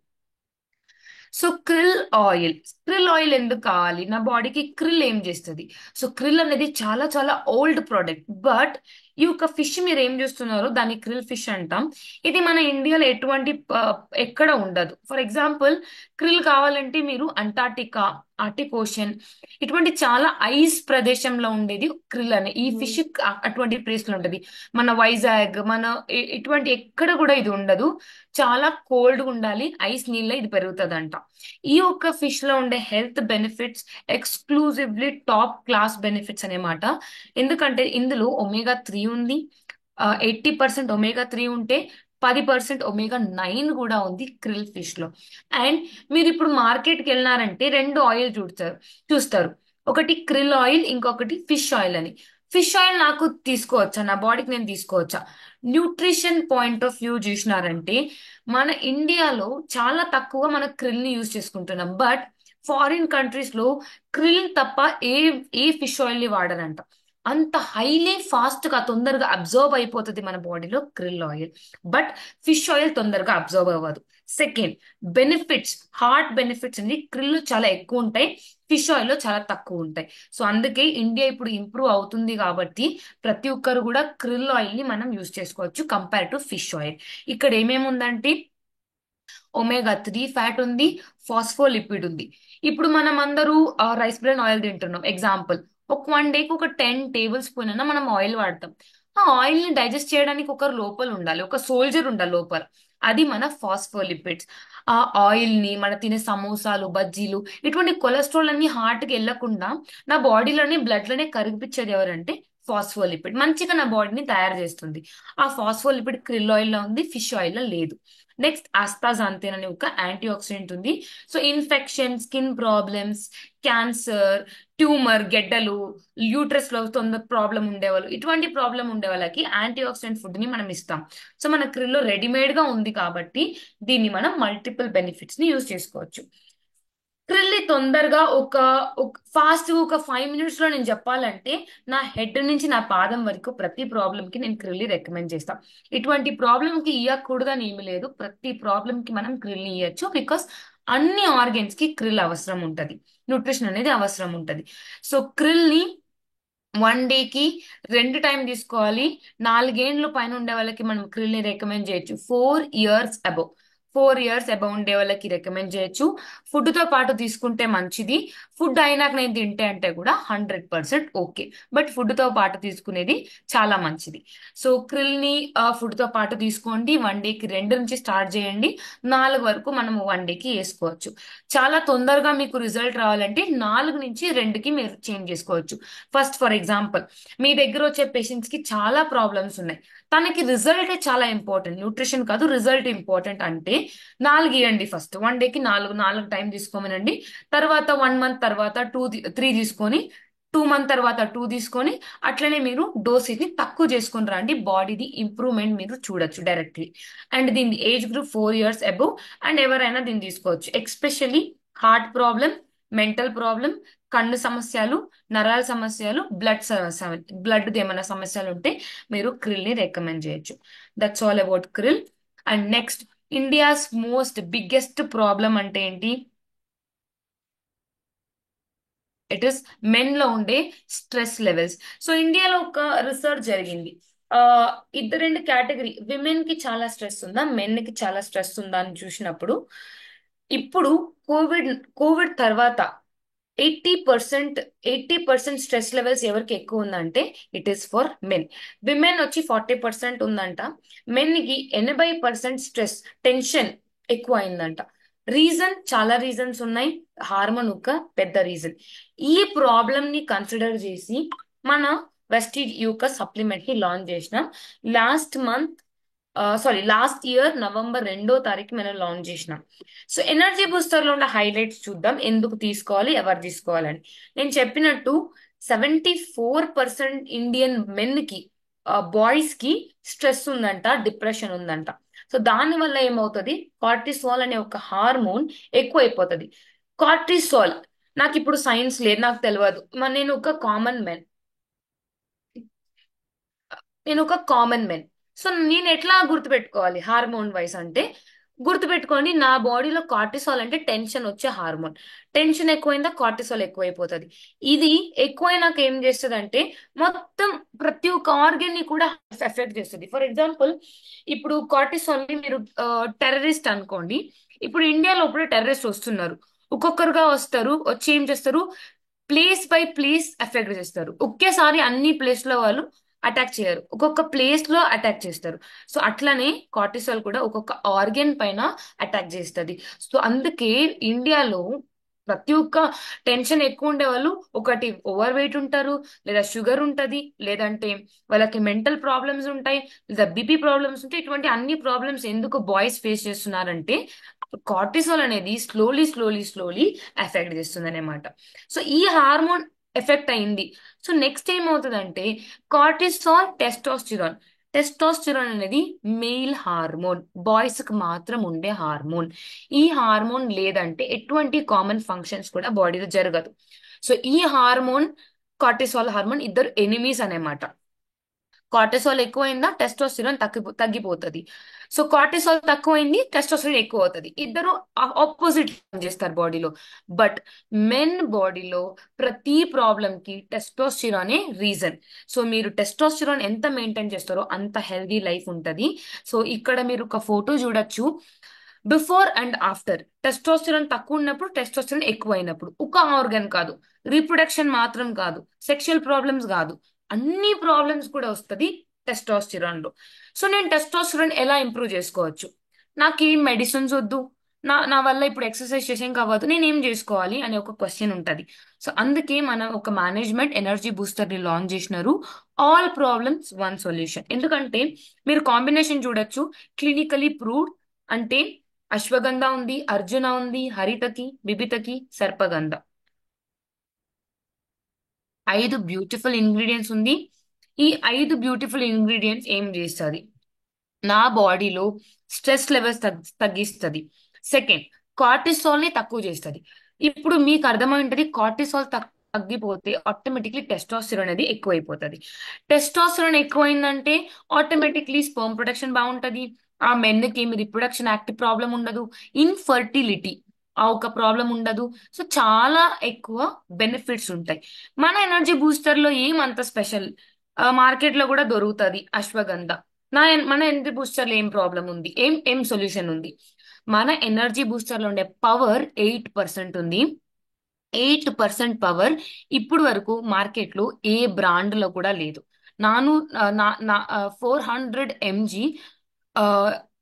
So krill oil ఎందుకు కావాలి? నా బాడీకి క్రిల్ ఏం చేస్తుంది? సో క్రిల్ అనేది చాలా చాలా ఓల్డ్ ప్రోడక్ట్. బట్ ఈ యొక్క ఫిష్ మీరు ఏం చూస్తున్నారు దాన్ని క్రిల్ ఫిష్ అంటాం. ఇది మన ఇండియాలో ఎక్కడ ఉండదు. ఫర్ ఎగ్జాంపుల్ క్రిల్ కావాలంటే మీరు అంటార్టికా, ఆర్టిక్ ఓషన్, ఇటువంటి చాలా ఐస్ ప్రదేశంలో ఉండేది క్రిల్ అనే ఈ ఫిష్ అటువంటి ప్లేస్ లో ఉంటది. మన వైజాగ్, మన ఇటువంటి ఎక్కడ కూడా ఇది ఉండదు. చాలా కోల్డ్ ఉండాలి, ఐస్ నీళ్ళ ఇది పెరుగుతుందంట. ఈ ఒక్క ఫిష్ లో ఉండే health benefits exclusively top class benefits అనేమాట. ఎందుకంటే ఇందులో ఒమేగా 3 ఉంది. 80% ఒమేగా 3 ఉంటే 10% ఒమేగా 9 కూడా ఉంది క్రిల్ ఫిష్ లో. అండ్ మీరు ఇప్పుడు మార్కెట్ కి వెళ్ళినారంటే 2 ఆయిల్ చూస్తారు, ఒకటి క్రిల్ ఆయిల్, ఇంకొకటి ఫిష్ ఆయిల్ అని. ఫిష్ ఆయిల్ నాకు తీసుకోవచ్చా, నా బాడీకి నేను తీసుకోవచ్చా? న్యూట్రిషన్ పాయింట్ ఆఫ్ వ్యూ చూసినారంటే మన ఇండియాలో చాలా తక్కువ మన క్రిల్ ని యూజ్ చేసుకుంటున్నాం. బట్ ఫారిన్ కంట్రీస్ లో క్రిల్ తప్ప ఏ ఫిష్ ఆయిల్ ని వాడరంట. అంత హైలీ ఫాస్ట్ గా తొందరగా అబ్జర్వ్ అయిపోతుంది మన బాడీలో krill oil. But fish oil తొందరగా అబ్జర్వ్ అవ్వదు. సెకండ్, బెనిఫిట్స్, హార్ట్ బెనిఫిట్స్ అనేది క్రిల్ చాలా ఎక్కువ ఉంటాయి, ఫిష్ ఆయిల్ లో చాలా తక్కువ ఉంటాయి. సో అందుకే ఇండియా ఇప్పుడు ఇంప్రూవ్ అవుతుంది కాబట్టి ప్రతి ఒక్కరు కూడా క్రిల్ ఆయిల్ ని మనం యూజ్ చేసుకోవచ్చు కంపేర్ టు ఫిష్ ఆయిల్. ఇక్కడ ఏమేమి ఉందంటే ఒమేగా 3 ఫ్యాట్ ఉంది, ఫాస్ఫోలిపిడ్ ఉంది. ఇప్పుడు మనం అందరూ రైస్ బ్రాన్ ఆయిల్ తింటున్నాం. ఎగ్జాంపుల్, ఒక 1 డేకి ఒక 10 టేబుల్ స్పూన్ అయినా మనం ఆయిల్ వాడతాం. ఆ ఆయిల్ ని డైజెస్ట్ చేయడానికి ఒకరు లోపల ఉండాలి, ఒక సోల్జర్ ఉండాలి లోపల. అది మన ఫాస్ఫోలిపిడ్స్. ఆ ఆయిల్ ని మన తినే సమోసాలు, బజ్జీలు, ఇటువంటి కొలెస్ట్రాల్ అన్ని హార్ట్ కి వెళ్లకుండా నా బాడీలోనే బ్లడ్ లోనే కరిగిపించేది ఎవరంటే ఫాస్ఫోలిపిడ్ మంచిగా నా బాడీని తయారు చేస్తుంది. ఆ ఫాస్ఫోలిపిడ్ క్రిల్ ఆయిల్ లో ఉంది, ఫిష్ ఆయిల్ లో లేదు. నెక్స్ట్ ఆస్తాజాంతిన్ అనే ఒక యాంటీ ఆక్సిడెంట్ ఉంది. So infection, skin problems, cancer, tumour, గెడ్డలు, యూట్రస్ లో తొందర ప్రాబ్లం ఉండేవాళ్ళు, ఇటువంటి ప్రాబ్లం ఉండే వాళ్ళకి యాంటీ ఆక్సిడెంట్ ఫుడ్ ని మనం ఇస్తాం. సో మన క్రిల్లో రెడీమేడ్ గా ఉంది కాబట్టి దీన్ని మనం మల్టిపుల్ బెనిఫిట్స్ ని యూజ్ చేసుకోవచ్చు. క్రిల్లి తొందరగా ఫాస్ట్ ఒక 5 minutes లో నేను చెప్పాలంటే నా హెడ్ నుంచి నా పాదం వరకు ప్రతి ప్రాబ్లం కి నేను క్రిల్లి రికమెండ్ చేస్తాను. ఇటువంటి ప్రాబ్లం కి ఇవ్వకూడదని ఏమీ లేదు, ప్రతి ప్రాబ్లం కి మనం క్రిల్ని ఇవ్వచ్చు. బికాస్ అన్ని ఆర్గన్స్ కి క్రిల్ అవసరం ఉంటది, న్యూట్రిషన్ అనేది అవసరం ఉంటది. సో క్రిల్ని 1 day కి 2 టైం తీసుకోవాలి. 4 ఏండ్లు పైన ఉండే వాళ్ళకి మనం క్రిల్ని రికమెండ్ చేయొచ్చు. 4 years అబౌవ్ ఉండే వాళ్ళకి రికమెండ్ చేయొచ్చు. ఫుడ్ తో పాటు తీసుకుంటే మంచిది. ఫుడ్ అయినాక నేను తింటే అంటే కూడా 100% ఓకే, బట్ ఫుడ్ తో పాటు తీసుకునేది చాలా మంచిది. సో క్రిల్ని ఫుడ్ తో పాటు తీసుకోండి. 1 day కి 2 నుంచి స్టార్ట్ చేయండి. 4 వరకు మనము 1 day కి వేసుకోవచ్చు. చాలా తొందరగా మీకు రిజల్ట్ రావాలంటే 4 నుంచి 2కి మీరు చేంజ్ చేసుకోవచ్చు. ఫస్ట్ ఫర్ ఎగ్జాంపుల్, మీ దగ్గర వచ్చే పేషెంట్స్ కి చాలా ప్రాబ్లమ్స్ ఉన్నాయి, తనకి రిజల్ట్ చాలా ఇంపార్టెంట్, న్యూట్రిషన్ కాదు రిజల్ట్ ఇంపార్టెంట్ అంటే 4 ఇవ్వండి. ఫస్ట్ 1 day కి 4 టైం తీసుకోమనండి. తర్వాత 1 month తర్వాత 3 తీసుకొని, 2 month తర్వాత 2 తీసుకొని, అట్లనే మీరు డోసేజ్ ని తక్కువ చేసుకొని రండి. బాడీది ఇంప్రూవ్మెంట్ మీరు చూడొచ్చు డైరెక్ట్లీ. అండ్ దీని age group 4 years above and ఎవరైనా దీన్ని తీసుకోవచ్చు. Especially heart problem, mental problem, కన్ను సమస్యలు, నరాల సమస్యలు, బ్లడ్ ఏమైనా సమస్యలు ఉంటే మీరు క్రిల్ ని రికమెండ్ చేయొచ్చు. That's all about krill. And next, India's most biggest problem అంటే ఏంటి? ఇట్ ఇస్ మెన్ లో ఉండే స్ట్రెస్ లెవెల్స్. సో ఇండియాలో ఒక రీసెర్చ్ జరిగింది. ఆ రెండు కేటగిరీ, విమెన్ కి చాలా స్ట్రెస్ ఉందా, మెన్ కి చాలా స్ట్రెస్ ఉందా అని చూసినప్పుడు, ఇప్పుడు కోవిడ్ కోవిడ్ తర్వాత 80% 80% స్ట్రెస్ లెవెల్స్ ఎవరికి ఎక్కువ ఉందంటే it is for men. Women వచ్చి 40% ఉందంట, మెన్ కి 80% స్ట్రెస్, టెన్షన్ ఎక్కువ అయిందంట. రీజన్ చాలా రీజన్స్ ఉన్నాయి, హార్మోన్ ఒక పెద్ద రీజన్. ఈ ప్రాబ్లం ని కన్సిడర్ చేసి మన వెస్టీజ్ యూక సప్లిమెంట్ ని లాంచ్ చేసిన లాస్ట్ ఇయర్ November 2వ తారీఖు మనం లాంచ్ చేసినాం. సో ఎనర్జీ బూస్టర్ లో ఉన్న హైలైట్స్ చూద్దాం, ఎందుకు తీసుకోవాలి, ఎవరు తీసుకోవాలని. నేను చెప్పినట్టు 74% ఇండియన్ మెన్ కి, బాయ్స్ కి స్ట్రెస్ ఉందంట, డిప్రెషన్ ఉందంట. సో దాని వల్ల ఏమవుతుంది, కార్టిసాల్ అనే ఒక హార్మోన్ ఎక్కువైపోతుంది. కార్టిసాల్, నాకు ఇప్పుడు సైన్స్ లేదు, నాకు తెలియదు, నేను ఒక కామన్ మ్యాన్, సో నేను ఎట్లా గుర్తుపెట్టుకోవాలి హార్మోన్ వైస్ అంటే, గుర్తుపెట్టుకోండి, నా బాడీలో కార్టిసాల్ అంటే టెన్షన్ వచ్చే హార్మోన్. టెన్షన్ ఎక్కువైందా కార్టిసాల్ ఎక్కువైపోతుంది. ఇది ఎక్కువైనాక ఏం చేస్తుంది అంటే మొత్తం ప్రతి ఒక్క ఆర్గన్ ని కూడా ఎఫెక్ట్ చేస్తుంది. ఫర్ ఎగ్జాంపుల్, ఇప్పుడు కార్టిసాల్ ని మీరు టెర్రరిస్ట్ అనుకోండి. ఇప్పుడు ఇండియాలో ఇప్పుడు టెర్రరిస్ట్ వస్తున్నారు, ఒక్కొక్కరుగా వస్తారు, వచ్చి ఏం చేస్తారు, ప్లేస్ బై ప్లేస్ ఎఫెక్ట్ చేస్తారు. ఒకేసారి అన్ని ప్లేస్ లో వాళ్ళు అటాక్ చేయరు, ఒక్కొక్క ప్లేస్ లో అటాక్ చేస్తారు. సో అట్లనే కార్టిసాల్ కూడా ఒక్కొక్క ఆర్గన్ పైన అటాక్ చేస్తుంది. సో అందుకే ఇండియాలో ప్రతి ఒక్క టెన్షన్ ఎక్కువ ఉండే వాళ్ళు ఒకటి ఓవర్ వెయిట్ ఉంటారు, లేదా షుగర్ ఉంటది, లేదంటే వాళ్ళకి మెంటల్ ప్రాబ్లమ్స్ ఉంటాయి, లేదా బీపీ ప్రాబ్లమ్స్ ఉంటాయి. ఇటువంటి అన్ని ప్రాబ్లమ్స్ ఎందుకు బాయ్స్ ఫేస్ చేస్తున్నారంటే కార్టిసాల్ అనేది స్లోలీ స్లోలీ స్లోలీ ఎఫెక్ట్ చేస్తుంది అనమాట. సో ఈ హార్మోన్ ఎఫెక్ట్ అయింది. సో నెక్స్ట్ ఏమవుతుందంటే కార్టిసాల్, టెస్టోస్టిరాన్. టెస్టోస్టిరాన్ అనేది మెయిల్ హార్మోన్, బాయ్స్ కి మాత్రం ఉండే హార్మోన్. ఈ హార్మోన్ లేదంటే ఎటువంటి కామన్ ఫంక్షన్స్ కూడా బాడీలో జరగదు. సో ఈ హార్మోన్, కార్టిసాల్ హార్మోన్ ఇద్దరు ఎనిమీస్ అన్నమాట. కార్టిసాల్ ఎక్కువైందా టెస్టోస్టిరాన్ తగ్గిపోతుంది. సో కార్టిసాల్ తక్కువైంది, టెస్టోస్టిరాన్ ఎక్కువ అవుతుంది. ఇద్దరు ఆపోజిట్ చేస్తారు బాడీలో. బట్ మెన్ బాడీలో ప్రతి ప్రాబ్లం కి టెస్టోస్టిరానే రీజన్. సో మీరు టెస్టోస్టిరాన్ ఎంత మెయింటైన్ చేస్తారో అంత హెల్దీ లైఫ్ ఉంటది. సో ఇక్కడ మీరు ఒక ఫోటో చూడొచ్చు, బిఫోర్ అండ్ ఆఫ్టర్. టెస్టోస్టిరాన్ తక్కువ ఉన్నప్పుడు, టెస్టోస్టిరాన్ ఎక్కువ అయినప్పుడు. ఒక ఆర్గన్ కాదు, రీప్రొడక్షన్ మాత్రం కాదు, సెక్షువల్ ప్రాబ్లమ్స్ కాదు, అన్ని ప్రాబ్లమ్స్ కూడా వస్తుంది టెస్టోస్టిరాన్ లో. సో నేను టెస్టోస్టిరాన్ ఎలా ఇంప్రూవ్ చేసుకోవచ్చు? నాకు ఈ మెడిసిన్స్ వద్దు, నా వల్ల ఇప్పుడు ఎక్సర్సైజ్ చేసేం కావద్దు, నేను ఏం చేసుకోవాలి అనే ఒక క్వశ్చన్ ఉంటది. సో అందుకే మనం ఒక మేనేజ్మెంట్ ఎనర్జీ బూస్టర్ ని లాంచ్ చేసినారు. All problems one solution. ఎందుకంటే మీరు కాంబినేషన్ చూడొచ్చు, క్లినికలీ ప్రూవ్డ్. అంటే అశ్వగంధ ఉంది, అర్జున ఉంది, హరితకి, బిబితకి, సర్పగంధ, 5 బ్యూటిఫుల్ ఇంగ్రీడియంట్స్ ఉంది. ఈ 5 బ్యూటిఫుల్ ఇంగ్రీడియంట్స్ ఏం చేస్తుంది? నా బాడీలో స్ట్రెస్ లెవెల్స్ తగ్గిస్తుంది. సెకండ్, కార్టిసాల్ ని తక్కువ చేస్తుంది. ఇప్పుడు మీకు అర్థమై ఉంటది, కార్టిసాల్ తగ్గిపోతే ఆటోమేటిక్లీ టెస్టోస్టెరాన్ అనేది ఎక్కువైపోతుంది. టెస్టోస్టెరాన్ ఎక్కువైందంటే ఆటోమేటిక్లీ స్పర్మ్ ప్రొడక్షన్ బాగుంటది. ఆ మెన్కి ఏమి రిప్రొడక్షన్ యాక్టివ్ ప్రాబ్లం ఉండదు, ఇన్ఫర్టిలిటీ ఆ ఒక ప్రాబ్లం ఉండదు. సో చాలా ఎక్కువ బెనిఫిట్స్ ఉంటాయి. మన ఎనర్జీ బూస్టర్ లో ఏమంత స్పెషల్? మార్కెట్ లో కూడా దొరుకుతుంది అశ్వగంధ. మన ఎనర్జీ బూస్టర్ లో ఏం ప్రాబ్లం ఉంది, ఏం ఏం సొల్యూషన్ ఉంది? మన ఎనర్జీ బూస్టర్ లో ఉండే పవర్ 8% ఉంది. 8% పవర్ ఇప్పుడు వరకు మార్కెట్ లో ఏ బ్రాండ్ లో కూడా లేదు. నాను నా నా 400 mg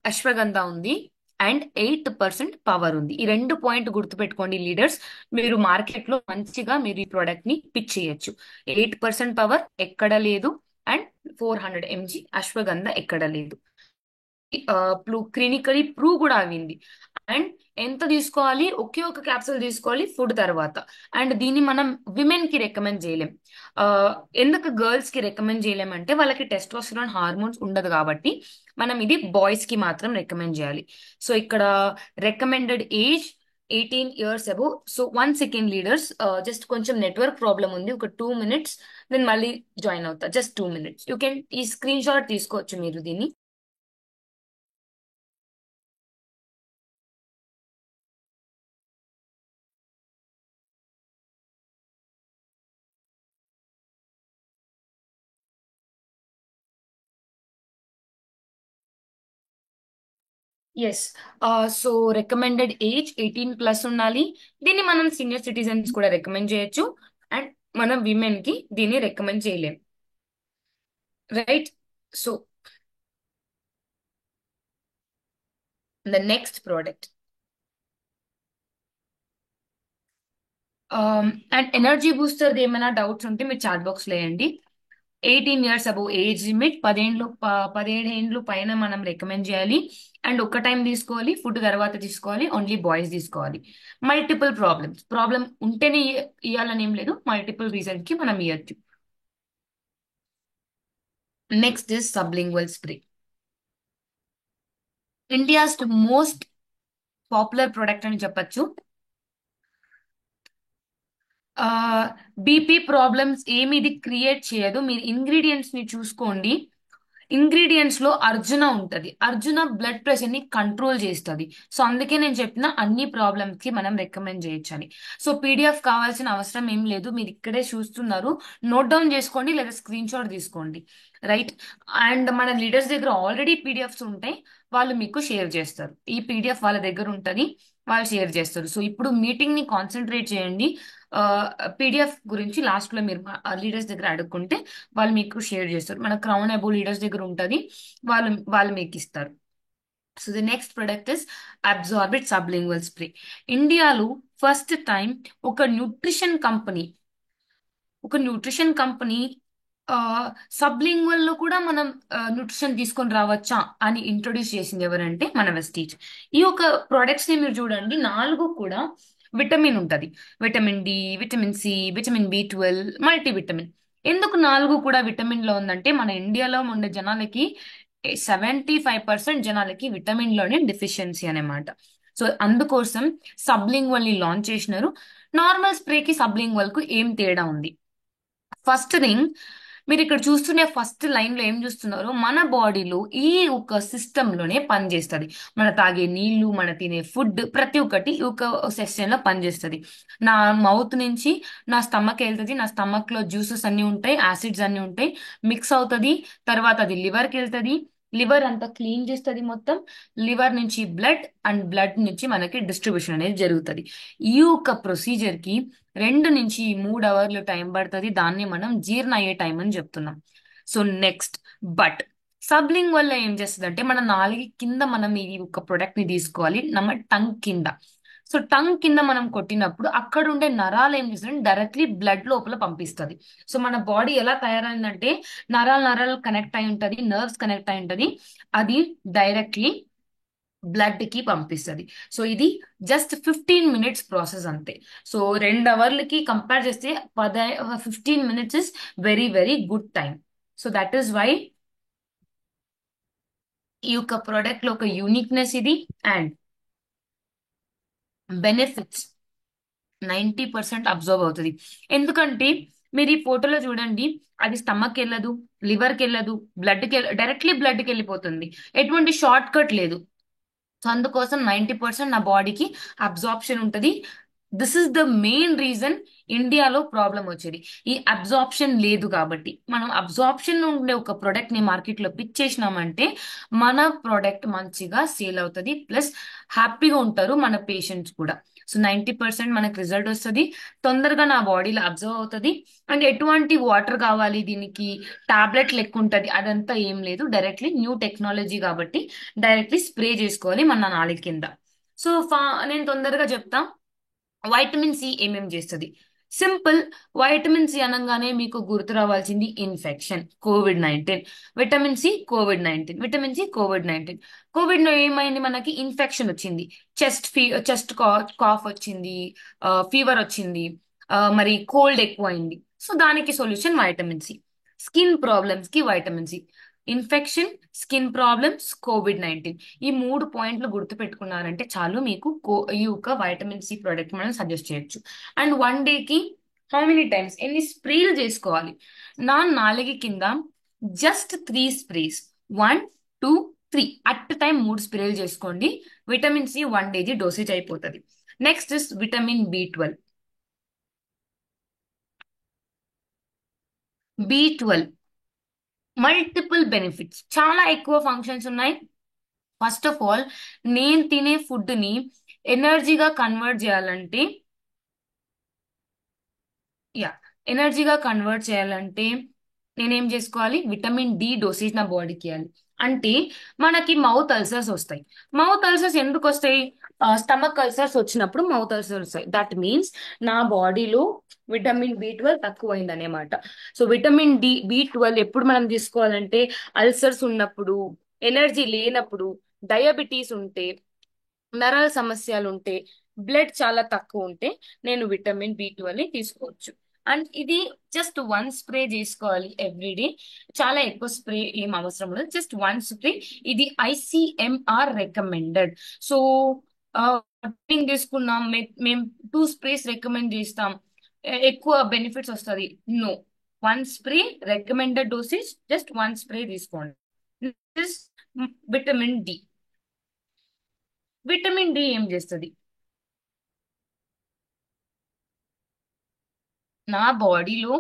అశ్వగంధ ఉంది, అండ్ 8% పవర్ ఉంది. ఈ 2 పాయింట్ గుర్తుపెట్టుకోండి లీడర్స్. మీరు మార్కెట్ లో మంచిగా మీరు ఈ ప్రోడక్ట్ ని పిచ్ చేయొచ్చు. 8% పవర్ ఎక్కడ లేదు, అండ్ 400 mg అశ్వగంధ ఎక్కడ లేదు. క్లినికలీ ప్రూవ్ కూడా అయింది. అండ్ ఎంత తీసుకోవాలి? ఒకే ఒక క్యాప్సూల్ తీసుకోవాలి ఫుడ్ తర్వాత. అండ్ దీన్ని మనం విమెన్ కి రికమెండ్ చేయలేం. ఆ, ఎందుకు గర్ల్స్ కి రికమెండ్ చేయలేం అంటే వాళ్ళకి టెస్టోస్టెరాన్ హార్మోన్స్ ఉండదు కాబట్టి మనం ఇది బాయ్స్ కి మాత్రం రికమెండ్ చేయాలి. సో ఇక్కడ recommended age 18 years above. So 1 second leaders, just కొంచెం నెట్వర్క్ ప్రాబ్లం ఉంది, ఒక 2 minutes, నేను మళ్ళీ జాయిన్ అవుతా. Just 2 minutes. యూ కెన్ ఈ స్క్రీన్ షాట్ తీసుకోవచ్చు మీరు దీన్ని. ఎస్. సో రికమెండెడ్ ఏజ్ 18+ ఉండాలి. దీన్ని మనం సీనియర్ సిటిజన్స్ కూడా రికమెండ్ చేయొచ్చు, అండ్ మనం విమెన్ కి దీన్ని రికమెండ్ చేయలేం. Right. So the next product, and energy booster ఏమైనా డౌట్స్ ఉంటే మీరు చాట్ బాక్స్ లో వేయండి. 18 years అబౌవ్ ఏజ్ లిమిట్, 17 ఏళ్ళు పైన మనం రికమెండ్ చేయాలి. అండ్ ఒక్క టైం తీసుకోవాలి, ఫుడ్ తర్వాత తీసుకోవాలి, ఓన్లీ బాయ్స్ తీసుకోవాలి. మల్టిపుల్ ప్రాబ్లం ఉంటేనే ఇవ్వాలని ఏం లేదు, మల్టిపుల్ రీజన్ కి మనం ఇవ్వచ్చు. Next is sublingual spray. India's most popular product అని చెప్పొచ్చు. బీపీ ప్రాబ్లమ్స్ ఏమి ఇది క్రియేట్ చేయదు. మీరు ఇంగ్రీడియంట్స్ ని చూసుకోండి. ఇంగ్రీడియంట్స్ లో అర్జున ఉంటది. అర్జున బ్లడ్ ప్రెషర్ ని కంట్రోల్ చేస్తుంది. సో అందుకే నేను చెప్పిన అన్ని ప్రాబ్లమ్స్ కి మనం రికమెండ్ చేయొచ్చని. సో పీడిఎఫ్ కావాల్సిన అవసరం ఏం లేదు, మీరు ఇక్కడే చూస్తున్నారు, నోట్ డౌన్ చేసుకోండి లేదా స్క్రీన్ షాట్ తీసుకోండి. రైట్. అండ్ మన లీడర్స్ దగ్గర ఆల్రెడీ పీడిఎఫ్స్ ఉంటాయి, వాళ్ళు మీకు షేర్ చేస్తారు. ఈ పీడిఎఫ్ వాళ్ళ దగ్గర ఉంటది, వాళ్ళు షేర్ చేస్తారు. సో ఇప్పుడు మీటింగ్ ని కాన్సన్ట్రేట్ చేయండి. పీడిఎఫ్ గురించి లాస్ట్ లో మీరు లీడర్స్ దగ్గర అడుక్కుంటే వాళ్ళు మీకు షేర్ చేస్తారు. మన క్రౌన్ అబో లీడర్స్ దగ్గర ఉంటది, వాళ్ళు మీకు ఇస్తారు. So the next product is Absorbit sublingual spray. ఇండియాలో ఫస్ట్ టైం ఒక న్యూట్రిషన్ కంపెనీ సబ్లింగ్వల్ లో కూడా మనం న్యూట్రిషన్ తీసుకొని రావచ్చా అని ఇంట్రొడ్యూస్ చేసింది ఎవరంటే మన వెస్టీజ్. ఈ ఒక ప్రొడక్ట్స్ ని మీరు చూడండి, 4 కూడా విటమిన్ ఉంటది. Vitamin D, vitamin C, vitamin B 12, multivitamin. ఎందుకు 4 కూడా విటమిన్ లో ఉందంటే మన ఇండియాలో ఉండే జనాలకి 75% జనాలకి విటమిన్ లోనే డెఫిషియన్సీ అనమాట. సో అందుకోసం సబ్లింగ్వల్ ని లాంచ్ చేసినారు. నార్మల్ స్ప్రేకి సబ్లింగ్వల్ కు ఏం తేడా ఉంది? ఫస్ట్ థింగ్, మీరు ఇక్కడ చూస్తున్న ఫస్ట్ లైన్ లో ఏం చూస్తున్నారు? మన బాడీలో ఈ ఒక సిస్టమ్ లోనే పనిచేస్తుంది. మన తాగే నీళ్లు, మన తినే ఫుడ్, ప్రతి ఒక్కటి ఈ ఒక సెషన్ లో పనిచేస్తుంది. నా మౌత్ నుంచి నా స్టమక్ వెళ్తుంది, నా స్టమక్ లో జ్యూసెస్ అన్ని ఉంటాయి, యాసిడ్స్ అన్ని ఉంటాయి, మిక్స్ అవుతుంది. తర్వాత అది లివర్ కి వెళ్తుంది, లివర్ అంతా క్లీన్ చేస్తుంది మొత్తం. లివర్ నుంచి బ్లడ్, అండ్ బ్లడ్ నుంచి మనకి డిస్ట్రిబ్యూషన్ అనేది జరుగుతుంది. ఈ ఒక ప్రొసీజర్ కి 2 నుంచి 3 అవర్లు టైం పడుతుంది. దాన్ని మనం జీర్ణ అయ్యే టైం అని చెప్తున్నాం. సో నెక్స్ట్, బట్ సబ్లింగ్ వల్ల ఏం చేస్తుంది అంటే మన నాలుగు కింద మనం ఈ ఒక ప్రొడక్ట్ ని తీసుకోవాలి మన టంగ్ కింద. సో టంగ్ కింద మనం కొట్టినప్పుడు అక్కడ ఉండే నరాలు ఏం చేస్తుంది డైరెక్ట్లీ బ్లడ్ లోపల పంపిస్తుంది. సో మన బాడీ ఎలా తయారైందంటే నరాలు కనెక్ట్ అయి ఉంటది, నర్వ్స్ కనెక్ట్ అయి ఉంటది, అది డైరెక్ట్లీ బ్లడ్ కి పంపిస్తుంది. సో ఇది జస్ట్ 15 minutes ప్రాసెస్ అంతే. సో 2 hours కంపేర్ చేస్తే 15 minutes is very very good time. So that is why ఈ యొక్క ప్రోడక్ట్ లో ఒక యూనిక్నెస్ ఇది. అండ్ బెనిఫిట్స్ 90% అబ్జర్వ్ అవుతుంది. ఎందుకంటే మీరు ఈ ఫోటోలో చూడండి, అది స్టమక్ వెళ్ళదు, లివర్కి వెళ్ళదు, బ్లడ్కి డైరెక్ట్లీ బ్లడ్కి వెళ్ళిపోతుంది, ఎటువంటి షార్ట్ కట్ లేదు. సో అందుకోసం 90% నా బాడీకి అబ్జార్ప్షన్ ఉంటుంది. This is the main reason ఇండియాలో ప్రాబ్లం వచ్చేది. ఈ అబ్జార్ప్షన్ లేదు కాబట్టి మనం అబ్జార్ప్షన్ ఉండే ఒక ప్రోడక్ట్ ని మార్కెట్ లో పిచ్ చేసినామంటే మన ప్రోడక్ట్ మంచిగా సేల్ అవుతుంది, ప్లస్ హ్యాపీగా ఉంటారు మన పేషెంట్స్ కూడా. సో 90% మనకు రిజల్ట్ వస్తుంది, తొందరగా నా బాడీలో అబ్జర్వ్ అవుతుంది. అండ్ ఎటువంటి వాటర్ కావాలి దీనికి, టాబ్లెట్ లెక్క ఉంటుంది, అదంతా ఏం లేదు, డైరెక్ట్లీ న్యూ టెక్నాలజీ కాబట్టి డైరెక్ట్లీ స్ప్రే చేసుకోవాలి మన నాలుగు కింద. సో నేను తొందరగా చెప్తా. వైటమిన్ సి ఏమేం చేస్తుంది? సింపుల్. వైటమిన్ సి అనగానే మీకు గుర్తు రావాల్సింది infection, COVID-19. Vitamin C, COVID-19, vitamin C, COVID-19. Covid లో ఏమైంది, మనకి ఇన్ఫెక్షన్ వచ్చింది, చెస్ట్ కాఫ్ వచ్చింది, ఫీవర్ వచ్చింది, మరి కోల్డ్ ఎక్కువ అయింది. సో దానికి solution vitamin C. Skin problems కి vitamin C. Infection, skin problems, కోవిడ్-19, ఈ 3 పాయింట్లు గుర్తు పెట్టుకున్నారంటే చాలు, మీకు ఈ యొక్క వైటమిన్ సి ప్రోడక్ట్ మనం సజెస్ట్ చేయొచ్చు. And 1 day how many times, ఎన్ని స్ప్రేలు చేసుకోవాలి? నా నాలుగు కింద జస్ట్ 3 sprays, 1, 2, 3 అట్ టైం 3 స్ప్రేలు చేసుకోండి. విటమిన్ సి 1 day డోసేజ్ అయిపోతుంది. Next is vitamin B12. B12 multiple benefits, చాలా ఎక్కువ ఫంక్షన్స్ ఉన్నాయి. ఫస్ట్ ఆఫ్ ఆల్, నేను తినే ఫుడ్ ని ఎనర్జీగా కన్వర్ట్ చేయాలంటే యా ఎనర్జీగా కన్వర్ట్ చేయాలంటే నేనేం చేసుకోవాలి? విటమిన్ డి డోసేజ్ నా బాడీకి ఇవ్వాలి. అంటే మనకి మౌత్ అల్సర్స్ వస్తాయి. మౌత్ అల్సర్స్ ఎందుకు వస్తాయి? స్టమక్ అల్సర్స్ వచ్చినప్పుడు మౌత్ అల్సర్స్ వస్తాయి. దట్ మీన్స్ నా బాడీలో విటమిన్ B12 తక్కువైంది అనమాట. సో విటమిన్ B12 ఎప్పుడు మనం తీసుకోవాలంటే అల్సర్స్ ఉన్నప్పుడు, ఎనర్జీ లేనప్పుడు, డయాబెటీస్ ఉంటే, నరాల సమస్యలు ఉంటే, బ్లడ్ చాలా తక్కువ ఉంటే నేను విటమిన్ B12 ని తీసుకోవచ్చు. అండ్ ఇది జస్ట్ 1 స్ప్రే చేసుకోవాలి ఎవ్రీడే. చాలా ఎక్కువ స్ప్రే ఏం అవసరం లేదు, జస్ట్ 1 స్ప్రే. ఇది ICMR రికమెండెడ్. సో తీసుకున్నాం మేము 2 sprays రికమెండ్ చేస్తాం, ఎక్కువ బెనిఫిట్స్ వస్తుంది. No, 1 spray recommended dosage, just 1 spray తీసుకోండి. Vitamin D. విటమిన్ డి ఏం చేస్తుంది? నా బాడీలో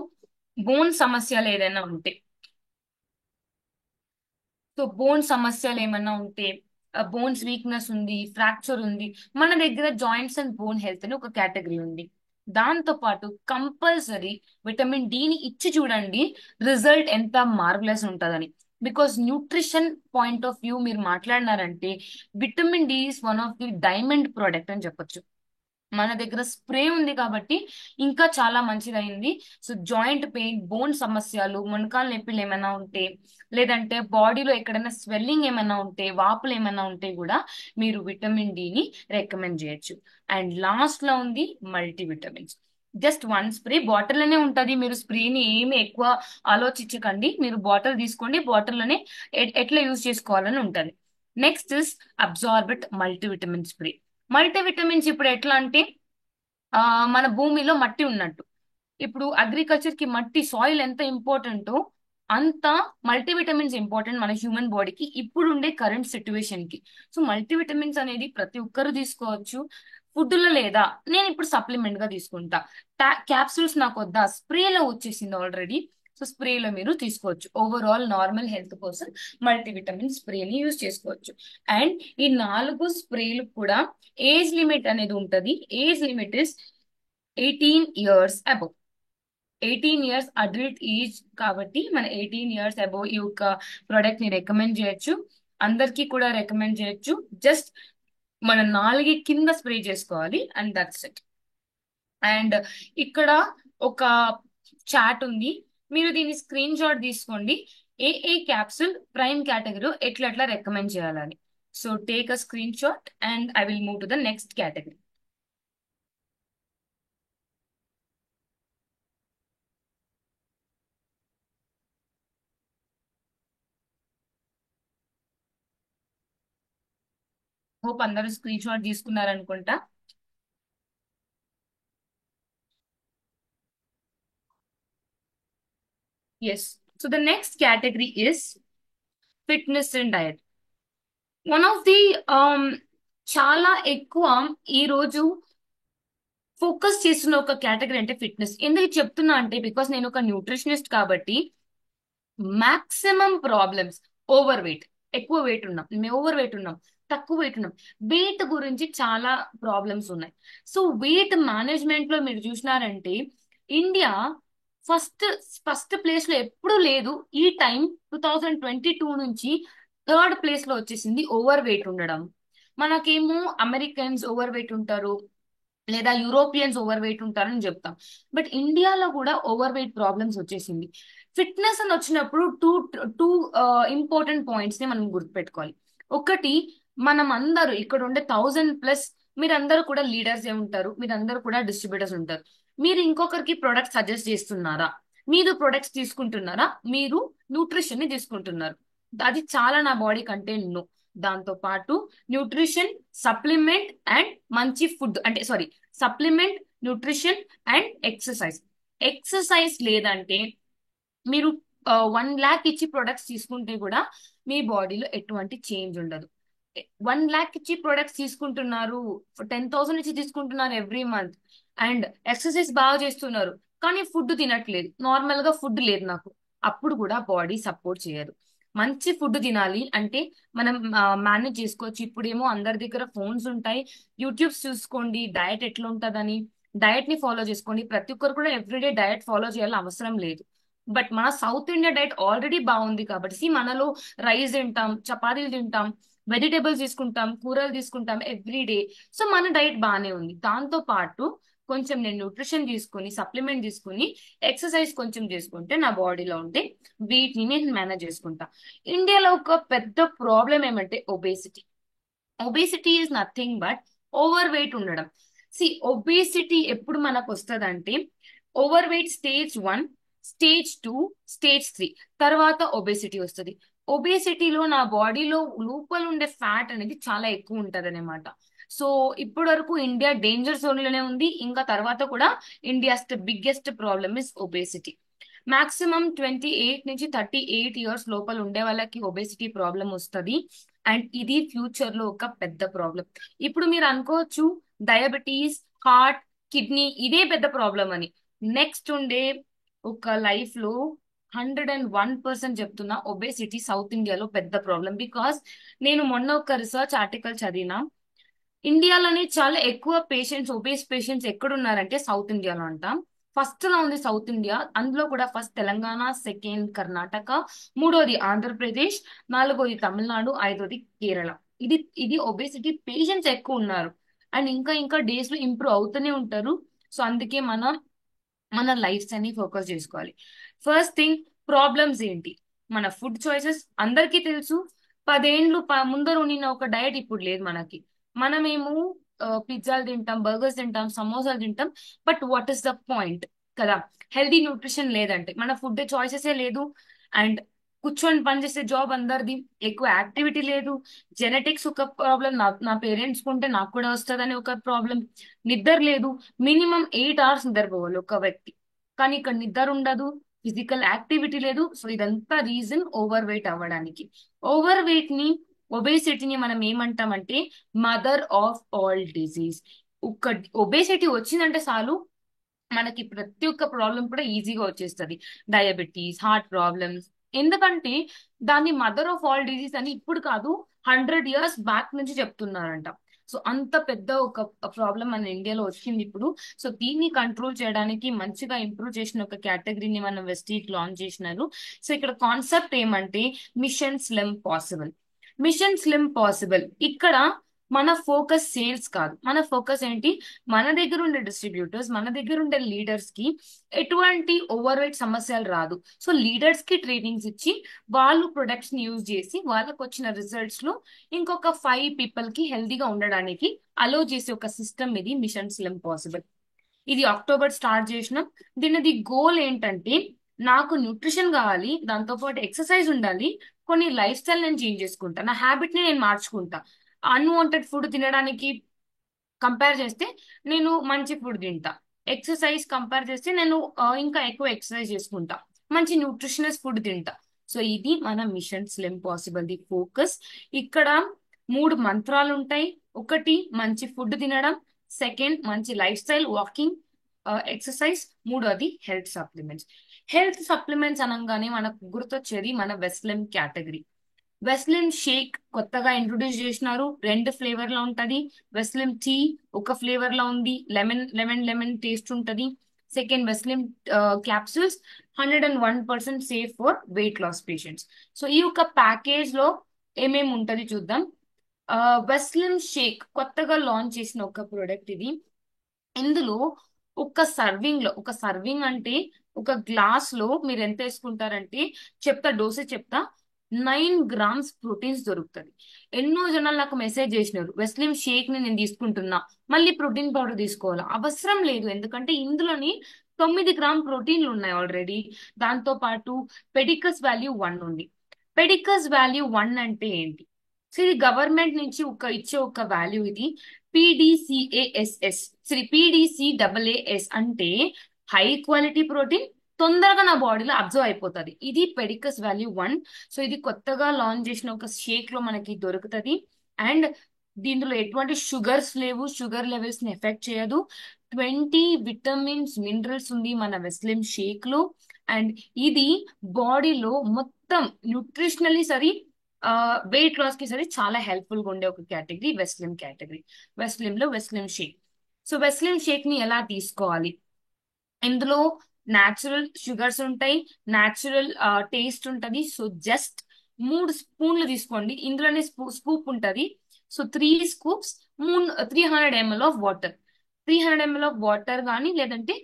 బోన్ సమస్యలు ఏదైనా ఉంటే, సో బోన్ సమస్యలు ఏమైనా ఉంటే, బోన్స్ వీక్నెస్ ఉంది, ఫ్రాక్చర్ ఉంది, మన దగ్గర జాయింట్స్ అండ్ బోన్ హెల్త్ అని ఒక కేటగిరీ ఉంది. దాంతో పాటు కంపల్సరీ విటమిన్ డిని ఇచ్చి చూడండి, రిజల్ట్ ఎంత మార్వలెస్ ఉంటుందని. Because nutrition point of view మీరు మాట్లాడినారంటే vitamin D is one of the diamond product అని చెప్పొచ్చు. మన దగ్గర స్ప్రే ఉంది కాబట్టి ఇంకా చాలా మంచిదైంది. సో జాయింట్ పెయిన్, బోన్ సమస్యలు, మొణకాలు నొప్పులు ఏమైనా ఉంటే, లేదంటే బాడీలో ఎక్కడైనా స్వెల్లింగ్ ఏమైనా ఉంటే, వాపులు ఏమైనా ఉంటే కూడా మీరు విటమిన్ డిని రికమెండ్ చేయొచ్చు. అండ్ లాస్ట్ లో ఉంది మల్టీవిటమిన్స్. జస్ట్ 1 స్ప్రే బాటిల్లోనే ఉంటది, మీరు స్ప్రేని ఏమి ఎక్కువ ఆలోచించకండి, మీరు బాటిల్ తీసుకోండి, బాటిల్లోనే ఎట్లా యూజ్ చేసుకోవాలని ఉంటది. Next is Absorbit multivitamin spray. Multivitamins ఇప్పుడు ఎట్లా అంటే మన భూమిలో మట్టి ఉన్నట్టు. ఇప్పుడు అగ్రికల్చర్ కి మట్టి, సాయిల్ ఎంత ఇంపార్టెంటో అంత మల్టీవిటమిన్స్ ఇంపార్టెంట్ మన హ్యూమన్ బాడీకి ఇప్పుడు ఉండే కరెంట్ సిచ్యువేషన్ కి. సో మల్టీవిటమిన్స్ అనేది ప్రతి ఒక్కరు తీసుకోవచ్చు. ఫుడ్ లో లేదా నేను ఇప్పుడు సప్లిమెంట్ గా తీసుకుంటా, క్యాప్సూల్స్ నాకు వద్దా, స్ప్రేలో వచ్చేసింది ఆల్రెడీ. సో స్ప్రేలో మీరు తీసుకోవచ్చు. ఓవరాల్ నార్మల్ హెల్త్ కోసం మల్టీవిటమిన్ స్ప్రేని యూజ్ చేసుకోవచ్చు. అండ్ ఈ 4 స్ప్రేలు కూడా ఏజ్ లిమిట్ అనేది ఉంటది. Age limit is 18 years above. 18 years adult age కాబట్టి మన 18 years అబోవ్ ఈ యొక్క ప్రోడక్ట్ ని రికమెండ్ చేయొచ్చు. అందరికీ కూడా రికమెండ్ చేయొచ్చు. జస్ట్ మన నాలుగు కింద స్ప్రే చేసుకోవాలి అండ్ దట్స్ ఇట్. అండ్ ఇక్కడ ఒక చాట్ ఉంది, మీరు దీన్ని స్క్రీన్ షాట్ తీసుకోండి. ఏ క్యాప్సూల్ ప్రైమ్ కేటగిరీ ఎట్లా రికమెండ్ చేయాలని. So take a screenshot and I will move to the next category. Hope అందరూ స్క్రీన్ షాట్ తీసుకున్నారనుకుంటా. Yes. So the next category is fitness and diet. One of the చాలా ఎక్కువ ఈ రోజు ఫోకస్ చేస్తున్న ఒక కేటగిరీ అంటే ఫిట్నెస్. ఎందుకు చెప్తున్నా అంటే బికాస్ నేను ఒక న్యూట్రిషనిస్ట్ కాబట్టి మాక్సిమం ప్రాబ్లమ్స్ ఓవర్ వెయిట్, ఎక్కువ వెయిట్ ఉన్నాం, మేము ఓవర్ వెయిట్ ఉన్నాం, తక్కువ వెయిట్ ఉన్నాం, వెయిట్ గురించి చాలా ప్రాబ్లమ్స్ ఉన్నాయి. సో వెయిట్ మేనేజ్మెంట్ లో మీరు చూసినారంటే ఇండియా ఫస్ట్ ఫస్ట్ ప్లేస్ లో ఎప్పుడూ లేదు. ఈ టైం 2022 నుంచి థర్డ్ ప్లేస్ లో వచ్చేసింది ఓవర్ వెయిట్ ఉండడం. మనకేమో అమెరికన్స్ ఓవర్ వెయిట్ ఉంటారు లేదా యూరోపియన్స్ ఓవర్ వెయిట్ ఉంటారని చెప్తాం, బట్ ఇండియాలో కూడా ఓవర్ వెయిట్ ప్రాబ్లమ్స్ వచ్చేసింది. ఫిట్నెస్ అని వచ్చినప్పుడు టూ టూ ఇంపార్టెంట్ పాయింట్స్ ని మనం గుర్తుపెట్టుకోవాలి. ఒకటి, మనం అందరూ ఇక్కడ ఉండే 1000+ మీరందరూ కూడా లీడర్స్ ఏ ఉంటారు, మీరందరూ కూడా డిస్ట్రిబ్యూటర్స్ ఉంటారు. మీరు ఇంకొకరికి ప్రొడక్ట్ సజెస్ట్ చేస్తున్నారా, మీరు ప్రొడక్ట్స్ తీసుకుంటున్నారా, మీరు న్యూట్రిషన్ ని తీసుకుంటున్నారు, అది చాలా నా బాడీ కంటే నో. దాంతో పాటు న్యూట్రిషన్, సప్లిమెంట్ అండ్ మంచి ఫుడ్, అంటే sorry, supplement, nutrition and exercise. Exercise లేదంటే మీరు 1 lakh ఇచ్చి ప్రొడక్ట్స్ తీసుకుంటే కూడా మీ బాడీలో ఎటువంటి చేంజ్ ఉండదు. 1 lakh ఇచ్చి ప్రొడక్ట్స్ తీసుకుంటున్నారు, 10,000 ఇచ్చి తీసుకుంటున్నారు ఎవ్రీ మంత్, అండ్ ఎక్సర్సైజ్ బాగా చేస్తున్నారు కానీ ఫుడ్ తినట్లేదు, నార్మల్ గా ఫుడ్ లేదు నాకు, అప్పుడు కూడా బాడీ సపోర్ట్ చేయదు. మంచి ఫుడ్ తినాలి అంటే మనం మేనేజ్ చేసుకోవచ్చు. ఇప్పుడేమో అందరి దగ్గర ఫోన్స్ ఉంటాయి, యూట్యూబ్స్ చూసుకోండి డయట్ ఎట్లా ఉంటుందని, డయట్ ని ఫాలో చేసుకోండి. ప్రతి ఒక్కరు కూడా ఎవ్రీడే డయట్ ఫాలో చేయాలని అవసరం లేదు. బట్ మన సౌత్ ఇండియా డైట్ ఆల్రెడీ బాగుంది కాబట్టి మనలో రైస్ తింటాం, చపాతీలు తింటాం, వెజిటేబుల్స్ తీసుకుంటాం, కూరలు తీసుకుంటాం ఎవ్రీడే. సో మన డైట్ బాగానే ఉంది. దాంతో పాటు కొంచెం నేను న్యూట్రిషన్ తీసుకుని, సప్లిమెంట్ తీసుకుని, ఎక్సర్సైజ్ కొంచెం చేసుకుంటే నా బాడీలో ఉంటే వీటిని నేను మేనేజ్ చేసుకుంటా. ఇండియాలో ఒక పెద్ద ప్రాబ్లం ఏమంటే obesity. Obesity is nothing but over weight ఉండడం. ఒబేసిటీ ఎప్పుడు మనకు వస్తుందంటే over weight stage 1, stage 2, stage 3 తర్వాత ఒబేసిటీ వస్తుంది. ఒబేసిటీలో నా బాడీలో లోపల ఉండే ఫ్యాట్ అనేది చాలా ఎక్కువ ఉంటది అనమాట. సో ఇప్పటి వరకు ఇండియా డేంజర్ జోన్ లోనే ఉంది. ఇంకా తర్వాత కూడా India's biggest problem is obesity. Maximum 28 నుంచి 38 years లోపల ఉండే వాళ్ళకి ఒబేసిటీ ప్రాబ్లం వస్తుంది. అండ్ ఇది ఫ్యూచర్ లో ఒక పెద్ద ప్రాబ్లం. ఇప్పుడు మీరు అనుకోవచ్చు డయాబెటీస్, హార్ట్, కిడ్నీ ఇదే పెద్ద ప్రాబ్లం అని. నెక్స్ట్ ఉండే ఒక లైఫ్ లో 101% చెప్తున్నా, ఒబేసిటీ సౌత్ ఇండియాలో పెద్ద ప్రాబ్లం. బికాస్ నేను మొన్న ఒక రీసెర్చ్ ఆర్టికల్ చదివినా, ఇండియాలోనే చాలా ఎక్కువ పేషెంట్స్, ఒబేస్ పేషెంట్స్ ఎక్కడున్నారంటే సౌత్ ఇండియాలో అంట. ఫస్ట్ లో ఉంది సౌత్ ఇండియా, అందులో కూడా ఫస్ట్ తెలంగాణ, సెకండ్ కర్ణాటక, మూడోది ఆంధ్రప్రదేశ్, నాలుగోది తమిళనాడు, ఐదోది కేరళ. ఇది ఇది ఒబేసిటీ పేషెంట్స్ ఎక్కువ ఉన్నారు. అండ్ ఇంకా ఇంకా డేస్ లో ఇంప్రూవ్ అవుతూనే ఉంటారు. సో అందుకే మన లైఫ్ అని ఫోకస్ చేసుకోవాలి. ఫస్ట్ థింగ్, ప్రాబ్లమ్స్ ఏంటి? మన ఫుడ్ చాయిసెస్ అందరికీ తెలుసు. 10 ఏండ్లు ముందర ఉన్న ఒక డయట్ ఇప్పుడు లేదు మనకి. మనమేమో పిజ్జాలు తింటాం, బర్గర్స్ తింటాం, సమోసాలు తింటాం, but what is the point కదా? హెల్దీ న్యూట్రిషన్ లేదంటే మన ఫుడ్ చాయిసెసే లేదు. అండ్ కూర్చొని పనిచేసే జాబ్ అందరిది, ఎక్కువ యాక్టివిటీ లేదు. జెనెటిక్స్ ఒక ప్రాబ్లం, నా పేరెంట్స్ కుంటే నాకు కూడా వస్తుందని ఒక ప్రాబ్లం. నిద్ర లేదు, మినిమం 8 hours నిద్రపోవాలి ఒక వ్యక్తి, కానీ ఇక్కడ నిద్ర ఉండదు, ఫిజికల్ యాక్టివిటీ లేదు. సో ఇదంతా రీజన్ ఓవర్ వెయిట్ అవ్వడానికి. ఓవర్ వెయిట్ ని, ఒబేసిటీని మనం ఏమంటామంటే మదర్ ఆఫ్ ఆల్ డిజీజ్. ఒక ఒబేసిటీ వచ్చిందంటే చాలు మనకి ప్రతి ఒక్క ప్రాబ్లం కూడా ఈజీగా వచ్చేస్తుంది. Diabetes, heart problems. ఎందుకంటే దాన్ని మదర్ ఆఫ్ ఆల్ డిజీజ్ అని ఇప్పుడు కాదు, 100 years బ్యాక్ నుంచి చెప్తున్నారంట. సో అంత పెద్ద ఒక ప్రాబ్లం మన ఇండియాలో వచ్చింది ఇప్పుడు. సో దీన్ని కంట్రోల్ చేయడానికి మంచిగా ఇంప్రూవ్ చేసిన ఒక కేటగిరీని మనం వెస్టీజ్ లాంచ్ చేసినారు. సో ఇక్కడ కాన్సెప్ట్ ఏమంటే mission slim possible. Mission slim possible ఇక్కడ మన ఫోకస్ సేల్స్ కాదు, మన ఫోకస్ ఏంటి, మన దగ్గర ఉండే డిస్ట్రిబ్యూటర్స్, మన దగ్గర ఉండే లీడర్స్ కి ఎటువంటి ఓవర్ వెయిట్ సమస్యలు రాదు. సో లీడర్స్ కి ట్రైనింగ్స్ ఇచ్చి వాళ్ళు ప్రొడక్ట్స్ ని యూజ్ చేసి వాళ్ళకి వచ్చిన రిజల్ట్స్ లో ఇంకొక 5 పీపుల్ కి హెల్దీగా ఉండడానికి అలో చేసే ఒక సిస్టమ్ ఇది మిషన్ స్లిమ్ పాసిబుల్. ఇది అక్టోబర్ స్టార్ట్ చేసినాం. దీనిది గోల్ ఏంటంటే నాకు న్యూట్రిషన్ కావాలి, దాంతో పాటు ఎక్సర్సైజ్ ఉండాలి, కొన్ని లైఫ్ స్టైల్ నేను చేంజ్ చేసుకుంటా, నా హ్యాబిట్ ని నేను మార్చుకుంటా. అన్వాంటెడ్ ఫుడ్ తినడానికి కంపేర్ చేస్తే నేను మంచి ఫుడ్ తింటా, ఎక్సర్సైజ్ కంపేర్ చేస్తే నేను ఇంకా ఎక్కువ ఎక్సర్సైజ్ చేసుకుంటా, మంచి న్యూట్రిషనస్ ఫుడ్ తింటా. సో ఇది మన mission slim possible the focus. ఇక్కడ 3 మంత్రాలు ఉంటాయి. ఒకటి మంచి ఫుడ్ తినడం, సెకండ్ మంచి లైఫ్ స్టైల్ వాకింగ్ ఎక్సర్సైజ్, మూడోది హెల్త్ సప్లిమెంట్స్. హెల్త్ సప్లిమెంట్స్ అనగానే మనకు గుర్తొచ్చేది మన వెస్లిమ్ కేటగిరీ. వెస్లిన్ షేక్ కొత్తగా ఇంట్రొడ్యూస్ చేసినారు, 2 ఫ్లేవర్ లో ఉంటది. వెస్లిన్ టీ ఒక ఫ్లేవర్ లో ఉంది, లెమన్ లెమన్ లెమన్ టేస్ట్ ఉంటది. Second Veslim capsules 101% safe for weight loss patients. So ఈ యొక్క ప్యాకేజ్ లో ఏమేమి ఉంటది చూద్దాం. వెస్లిన్ షేక్ కొత్తగా లాంచ్ చేసిన ఒక ప్రోడక్ట్ ఇది. ఇందులో ఒక సర్వింగ్ అంటే ఒక గ్లాస్ లో మీరు ఎంత వేసుకుంటారంటే చెప్తా, డోసేజ్ చెప్తా, 9 గ్రామ్స్ ప్రోటీన్స్ దొరుకుతుంది. ఎన్నో జనాలు నాకు మెసేజ్ చేసినారు, వెస్లిమ్ షేక్ ని నేను తీసుకుంటున్నా, మళ్ళీ ప్రోటీన్ పౌడర్ తీసుకోవాలా? అవసరం లేదు, ఎందుకంటే ఇందులోని 9 గ్రామ్ ప్రోటీన్లు ఉన్నాయి ఆల్రెడీ. దాంతో పాటు పెడికస్ వాల్యూ 1 ఉంది. పెడికస్ వాల్యూ 1 అంటే ఏంటి? సో ఇది గవర్నమెంట్ నుంచి ఇచ్చే ఒక వాల్యూ ఇది. PDCASS, PDCAAS అంటే హై క్వాలిటీ ప్రోటీన్, తొందరగా నా బాడీలో అబ్జర్వ్ అయిపోతుంది. ఇది పెడికస్ వాల్యూ 1. సో ఇది కొత్తగా లాంచ్ చేసిన ఒక షేక్ లో మనకి దొరుకుతుంది. అండ్ దీంట్లో ఎటువంటి షుగర్స్ లేవు, షుగర్ లెవెల్స్ ని ఎఫెక్ట్ చేయదు. 20 విటమిన్స్ మినరల్స్ ఉంది మన వెస్లిమ్ షేక్ లో. అండ్ ఇది బాడీలో మొత్తం న్యూట్రిషనలీ సరి, వెయిట్ లాస్ కి సరే చాలా హెల్ప్ఫుల్ గా ఉండే ఒక కేటగిరీ వెస్లిమ్ కేటగిరీ. వెస్లిమ్ లో వెస్లిమ్ షేక్. సో వెస్లిమ్ షేక్ ని ఎలా తీసుకోవాలి? ఇందులో న్యాచురల్ షుగర్స్ ఉంటాయి, న్యాచురల్ టేస్ట్ ఉంటది. సో జస్ట్ 3 స్పూన్లు తీసుకోండి. ఇందులోనే స్కూప్ ఉంటది. So 3 scoops, 300 ml of water. 300 ml of water కానీ లేదంటే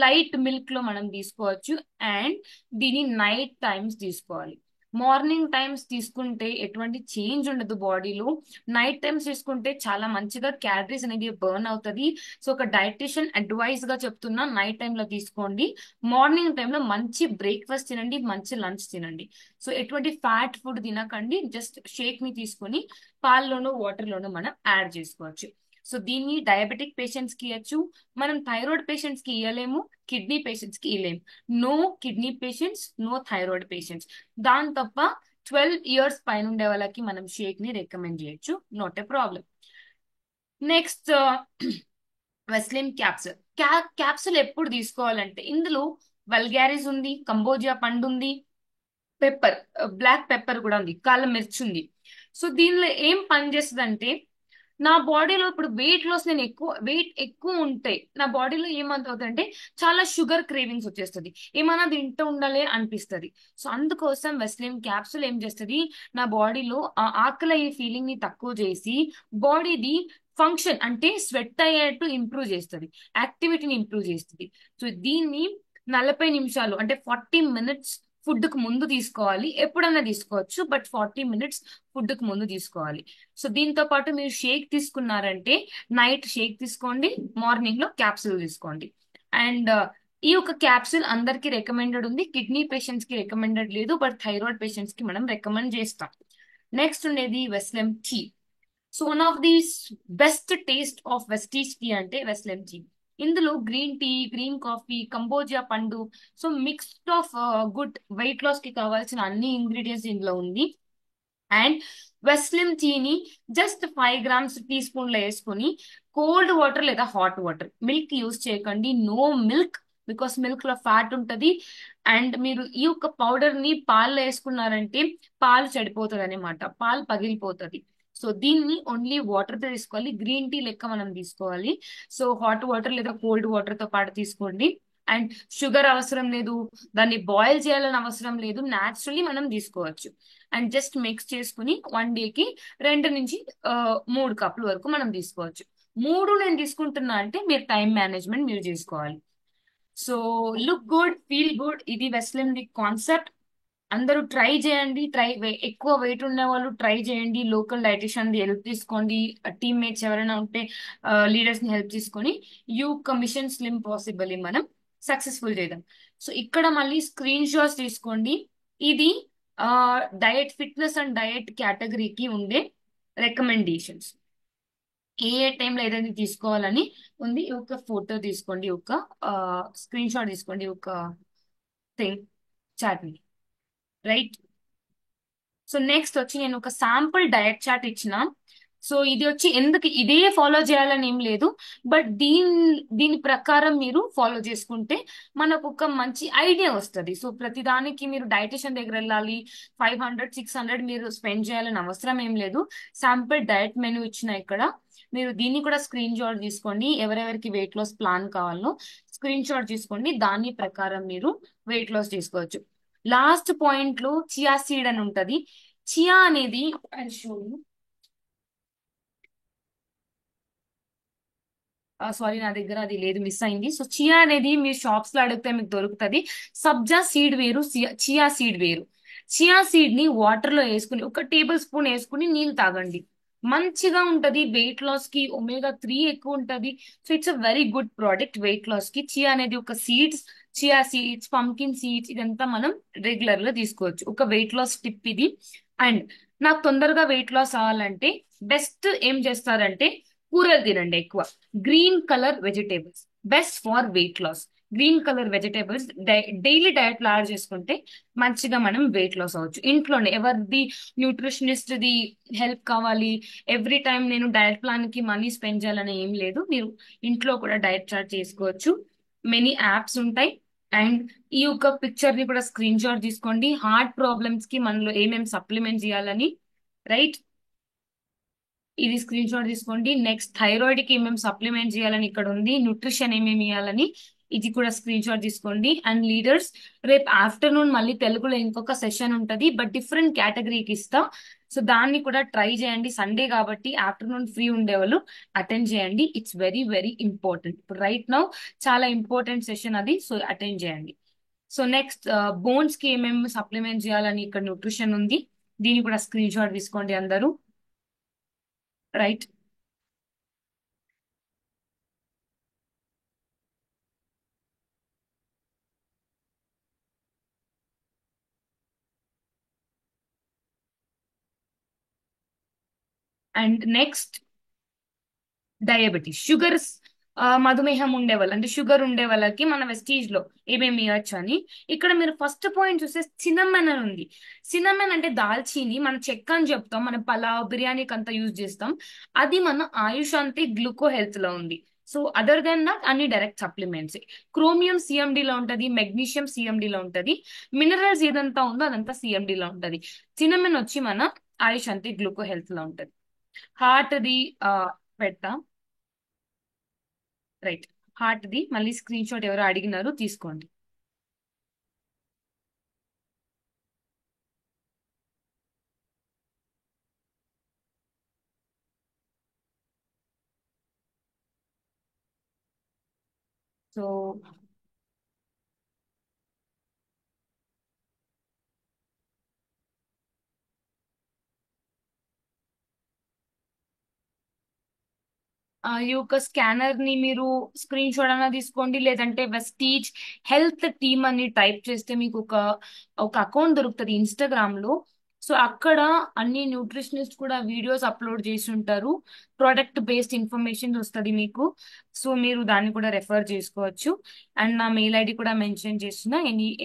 లైట్ మిల్క్ లో మనం తీసుకోవచ్చు. అండ్ దీన్ని నైట్ టైమ్స్ తీసుకోవాలి. మార్నింగ్ టైమ్స్ తీసుకుంటే ఎటువంటి చేంజ్ ఉండదు బాడీలో. నైట్ టైమ్స్ తీసుకుంటే చాలా మంచిగా క్యాలరీస్ అనేది బర్న్ అవుతుంది. సో ఒక డైటిషియన్ అడ్వైజ్ గా చెప్తున్నా, నైట్ టైమ్ లో తీసుకోండి. మార్నింగ్ టైంలో మంచి బ్రేక్ఫాస్ట్ తినండి, మంచి లంచ్ తినండి. సో ఎటువంటి ఫ్యాట్ ఫుడ్ తినకండి, జస్ట్ షేక్ ని తీసుకొని పాల్లోనూ వాటర్ లోనూ మనం యాడ్ చేసుకోవచ్చు. సో దీన్ని డయాబెటిక్ పేషెంట్స్ కి ఇవ్వచ్చు, మనం థైరాయిడ్ పేషెంట్స్ కి ఇవ్వలేము, కిడ్నీ పేషెంట్స్ కి ఇవ్వలేము. No kidney patients, no thyroid patients. దాని తప్ప 12 ఇయర్స్ పైన ఉండే వాళ్ళకి మనం షేక్ ని రికమెండ్ చేయొచ్చు, not a problem. Next Veslim capsule. Capsule ఎప్పుడు తీసుకోవాలంటే ఇందులో వల్గారిస్ ఉంది, కంబోజియా పండు ఉంది, పెప్పర్, బ్లాక్ పెప్పర్ కూడా ఉంది, కాళ్ళ మిర్చి ఉంది. సో దీనిలో ఏం పని చేస్తుంది అంటే నా బాడీలో ఇప్పుడు వెయిట్ ఎక్కువ ఉంటే నా బాడీలో ఏమవుతుందంటే చాలా షుగర్ క్రేవింగ్స్ వచ్చేస్తుంది, ఏమైనా తింటూ ఉండాలి అనిపిస్తుంది. సో అందుకోసం వెస్లిమ్ క్యాప్సూల్ ఏం చేస్తుంది, నా బాడీలో ఆ ఆకలి అయ్యే ఫీలింగ్ ని తక్కువ చేసి బాడీది ఫంక్షన్ అంటే స్వెట్ అయ్యేట్టు ఇంప్రూవ్ చేస్తుంది, యాక్టివిటీని ఇంప్రూవ్ చేస్తుంది. సో దీన్ని 40 నిమిషాలు అంటే 40 మినిట్స్ ఫుడ్ కు ముందు తీసుకోవాలి. ఎప్పుడైనా తీసుకోవచ్చు, బట్ 40 మినిట్స్ ఫుడ్ కు ముందు తీసుకోవాలి. సో దీంతో పాటు మీరు షేక్ తీసుకున్నారంటే నైట్ షేక్ తీసుకోండి, మార్నింగ్ లో క్యాప్సూల్ తీసుకోండి. అండ్ ఈ యొక్క క్యాప్సూల్ అందరికి రికమెండెడ్ ఉంది, కిడ్నీ పేషెంట్స్ కి రికమెండెడ్ లేదు, బట్ థైరాయిడ్ పేషెంట్స్ కి మనం రికమెండ్ చేస్తాం. నెక్స్ట్ ఉండేది Veslim tea. So one of the best taste of Vestige tea అంటే వెస్లిమ్ టీ. ఇందులో green tea, green coffee, cambogia పండు, so mixed of good weight loss కి కావాల్సిన అన్ని ఇంగ్రీడియంట్స్ ఇందులో ఉంది. అండ్ వెస్లిమ్ టీని జస్ట్ 5 గ్రామ్స్ టీ స్పూన్ లో వేసుకుని కోల్డ్ వాటర్ లేదా హాట్ వాటర్, మిల్క్ యూజ్ చేయకండి, నో మిల్క్, బికాస్ మిల్క్ లో ఫ్యాట్ ఉంటది. అండ్ మీరు ఈ యొక్క పౌడర్ ని పాల్లో వేసుకున్నారంటే పాలు చెడిపోతుంది అనమాట, పాలు పగిలిపోతుంది. సో దీన్ని ఓన్లీ వాటర్ తో తీసుకోవాలి, గ్రీన్ టీ లెక్క మనం తీసుకోవాలి. సో హాట్ వాటర్ లేదా కోల్డ్ వాటర్ తో పాటు తీసుకోండి. అండ్ షుగర్ అవసరం లేదు, దాన్ని బాయిల్ చేయాలని అవసరం లేదు, న్యాచురలీ మనం తీసుకోవచ్చు. అండ్ జస్ట్ మిక్స్ చేసుకుని 1 డేకి 2 నుంచి 3 కప్పుల వరకు మనం తీసుకోవచ్చు. 3 నేను తీసుకుంటున్నా అంటే మీరు టైం మేనేజ్మెంట్ మీరు చేసుకోవాలి. So look good, feel good, ఇది వెస్లిన్ ది కాన్సెప్ట్. అందరూ ట్రై చేయండి. ఎక్కువ వెయిట్ ఉన్న వాళ్ళు ట్రై చేయండి. లోకల్ డైటిషియన్ హెల్ప్ తీసుకోండి. టీమ్మేట్స్ ఎవరైనా ఉంటే లీడర్స్ ని హెల్ప్ తీసుకొని యూ కమిషన్ స్లిమ్ పాసిబుల్ మనం సక్సెస్ఫుల్ చేద్దాం. సో ఇక్కడ మళ్ళీ స్క్రీన్ షాట్స్ తీసుకోండి. ఇది డయట్, ఫిట్నెస్ అండ్ డయట్ కేటగిరీకి ఉండే రికమెండేషన్స్. ఏ టైంలో ఏదైనా తీసుకోవాలని ఉంది, ఒక ఫోటో తీసుకోండి, ఒక స్క్రీన్ షాట్ తీసుకోండి, ఒక థింగ్ చాట్ ని, రైట్. సో నెక్స్ట్ వచ్చి నేను ఒక శాంపుల్ డయట్ చార్ట్ ఇచ్చిన. సో ఇది వచ్చి ఎందుకు ఇదే ఫాలో చేయాలని ఏం లేదు, బట్ దీని ప్రకారం మీరు ఫాలో చేసుకుంటే మనకు ఒక మంచి ఐడియా వస్తుంది. సో ప్రతిదానికి మీరు డైటిషియన్ దగ్గర వెళ్ళాలి, 500 600 మీరు స్పెండ్ చేయాలని అవసరం ఏం లేదు. శాంపుల్ డయట్ మెనూ ఇచ్చిన ఇక్కడ, మీరు దీన్ని కూడా స్క్రీన్ షాట్ తీసుకోండి. ఎవరెవరికి వెయిట్ లాస్ ప్లాన్ కావాలో స్క్రీన్ షాట్ తీసుకోండి, దాని ప్రకారం మీరు వెయిట్ లాస్ చేసుకోవచ్చు. లాస్ట్ పాయింట్ లో చియా సీడ్ అని ఉంటది. చియా అనేది సారీ, నా దగ్గర అది లేదు, మిస్ అయింది. సో చియా అనేది మీరు షాప్స్ లో అడిగితే మీకు దొరుకుతుంది. సబ్జా సీడ్ వేరు, చియా సీడ్ వేరు. చియా సీడ్ ని వాటర్ లో వేసుకుని 1 టేబుల్ స్పూన్ వేసుకుని నీళ్ళు తాగండి. మంచిగా ఉంటది, వెయిట్ లాస్ కి omega 3 ఎక్కువ ఉంటది. So it's a very good product weight loss కి. చియా అనేది ఒక seeds, chia seeds, pumpkin seeds, ఇదంతా మనం రెగ్యులర్ గా తీసుకోవచ్చు. ఒక వెయిట్ లాస్ టిప్ ఇది. అండ్ నాకు తొందరగా వెయిట్ లాస్ అవ్వాలంటే బెస్ట్ ఏం చేస్తారంటే కూరలు తినండి ఎక్కువ. Green colour vegetables best for weight loss. Green colour vegetables daily diet లో యాడ్ చేసుకుంటే మంచిగా మనం వెయిట్ లాస్ అవ్వచ్చు. ఇంట్లోనే ఎవరిది న్యూట్రిషనిస్ట్ ది హెల్ప్ కావాలి, ఎవ్రీ టైం నేను డయట్ ప్లాన్ కి మనీ స్పెండ్ చేయాలని ఏం లేదు. మీరు ఇంట్లో కూడా డయట్ చార్ట్ చేసుకోవచ్చు. మెనీ యాప్స్ ఉంటాయి. అండ్ ఈ యొక్క పిక్చర్ ని కూడా స్క్రీన్ షాట్ తీసుకోండి. హార్ట్ ప్రాబ్లమ్స్ కి మనలో ఏమేమి సప్లిమెంట్ చేయాలని, రైట్, ఇది స్క్రీన్ షాట్ తీసుకోండి. నెక్స్ట్ థైరాయిడ్ కి ఏమేమి సప్లిమెంట్ చేయాలని ఇక్కడ ఉంది, న్యూట్రిషన్ ఏమేమి ఇవ్వాలని ఇది కూడా స్క్రీన్ షాట్ తీసుకోండి. అండ్ లీడర్స్, రేపు ఆఫ్టర్నూన్ మళ్ళీ తెలుగులో ఇంకొక సెషన్ ఉంటది, బట్ డిఫరెంట్ కేటగిరీకి ఇస్తా. సో దాన్ని కూడా ట్రై చేయండి. సండే కాబట్టి ఆఫ్టర్నూన్ ఫ్రీ ఉండేవాళ్ళు అటెండ్ చేయండి. It's very very important. ఇప్పుడు రైట్ నౌ చాలా ఇంపార్టెంట్ సెషన్ అది, సో అటెండ్ చేయండి. సో నెక్స్ట్ బోన్స్ కి ఏమేమి సప్లిమెంట్ చేయాలని ఇక్కడ న్యూట్రిషన్ ఉంది, దీన్ని కూడా స్క్రీన్ షాట్ తీసుకోండి అందరూ, right. And next diabetes, sugars, మధుమేహం ఉండే వాళ్ళు అంటే షుగర్ ఉండే వాళ్ళకి మన వెస్టీజ్ లో ఏమేమి ఇవ్వచ్చు అని ఇక్కడ మీరు ఫస్ట్ పాయింట్ చూస్తే సినమన్ అని ఉంది. సినమన్ అంటే దాల్చీని, మన చెక్క అని చెప్తాం, మన పలావ్ బిర్యానీకి అంతా యూజ్ చేస్తాం. అది మన ఆయుష్ అంటే గ్లూకో హెల్త్ లో ఉంది. సో అదర్ దెన్ దట్ అన్ని డైరెక్ట్ సప్లిమెంట్స్. క్రోమియం సిఎండి లో ఉంటది, మెగ్నీషియం సిఎండి లో ఉంటది, మినరల్స్ ఏదంతా ఉందో అదంతా సిఎండి లో ఉంటది. సినమన్ వచ్చి మన ఆయుష్ అంటే గ్లూకో హెల్త్ లో ఉంటది. హార్ట్ ది పెడతా, రైట్. హార్ట్ ది మళ్ళీ స్క్రీన్ షాట్ ఎవరో అడిగినారు, తీసుకోండి. సో ఈ యొక్క స్కానర్ ని మీరు స్క్రీన్ షాట్ అన్నా తీసుకోండి, లేదంటే వెస్టీజ్ హెల్త్ టీమ్ అని టైప్ చేస్తే మీకు ఒక అకౌంట్ దొరుకుతుంది ఇన్స్టాగ్రామ్ లో. సో అక్కడ అన్ని న్యూట్రిషనిస్ట్ కూడా వీడియోస్ అప్లోడ్ చేసి ఉంటారు, ప్రోడక్ట్ బేస్డ్ ఇన్ఫర్మేషన్ వస్తుంది మీకు. సో మీరు దాన్ని కూడా రెఫర్ చేసుకోవచ్చు. అండ్ నా మెయిల్ ఐడి కూడా మెన్షన్ చేసిన,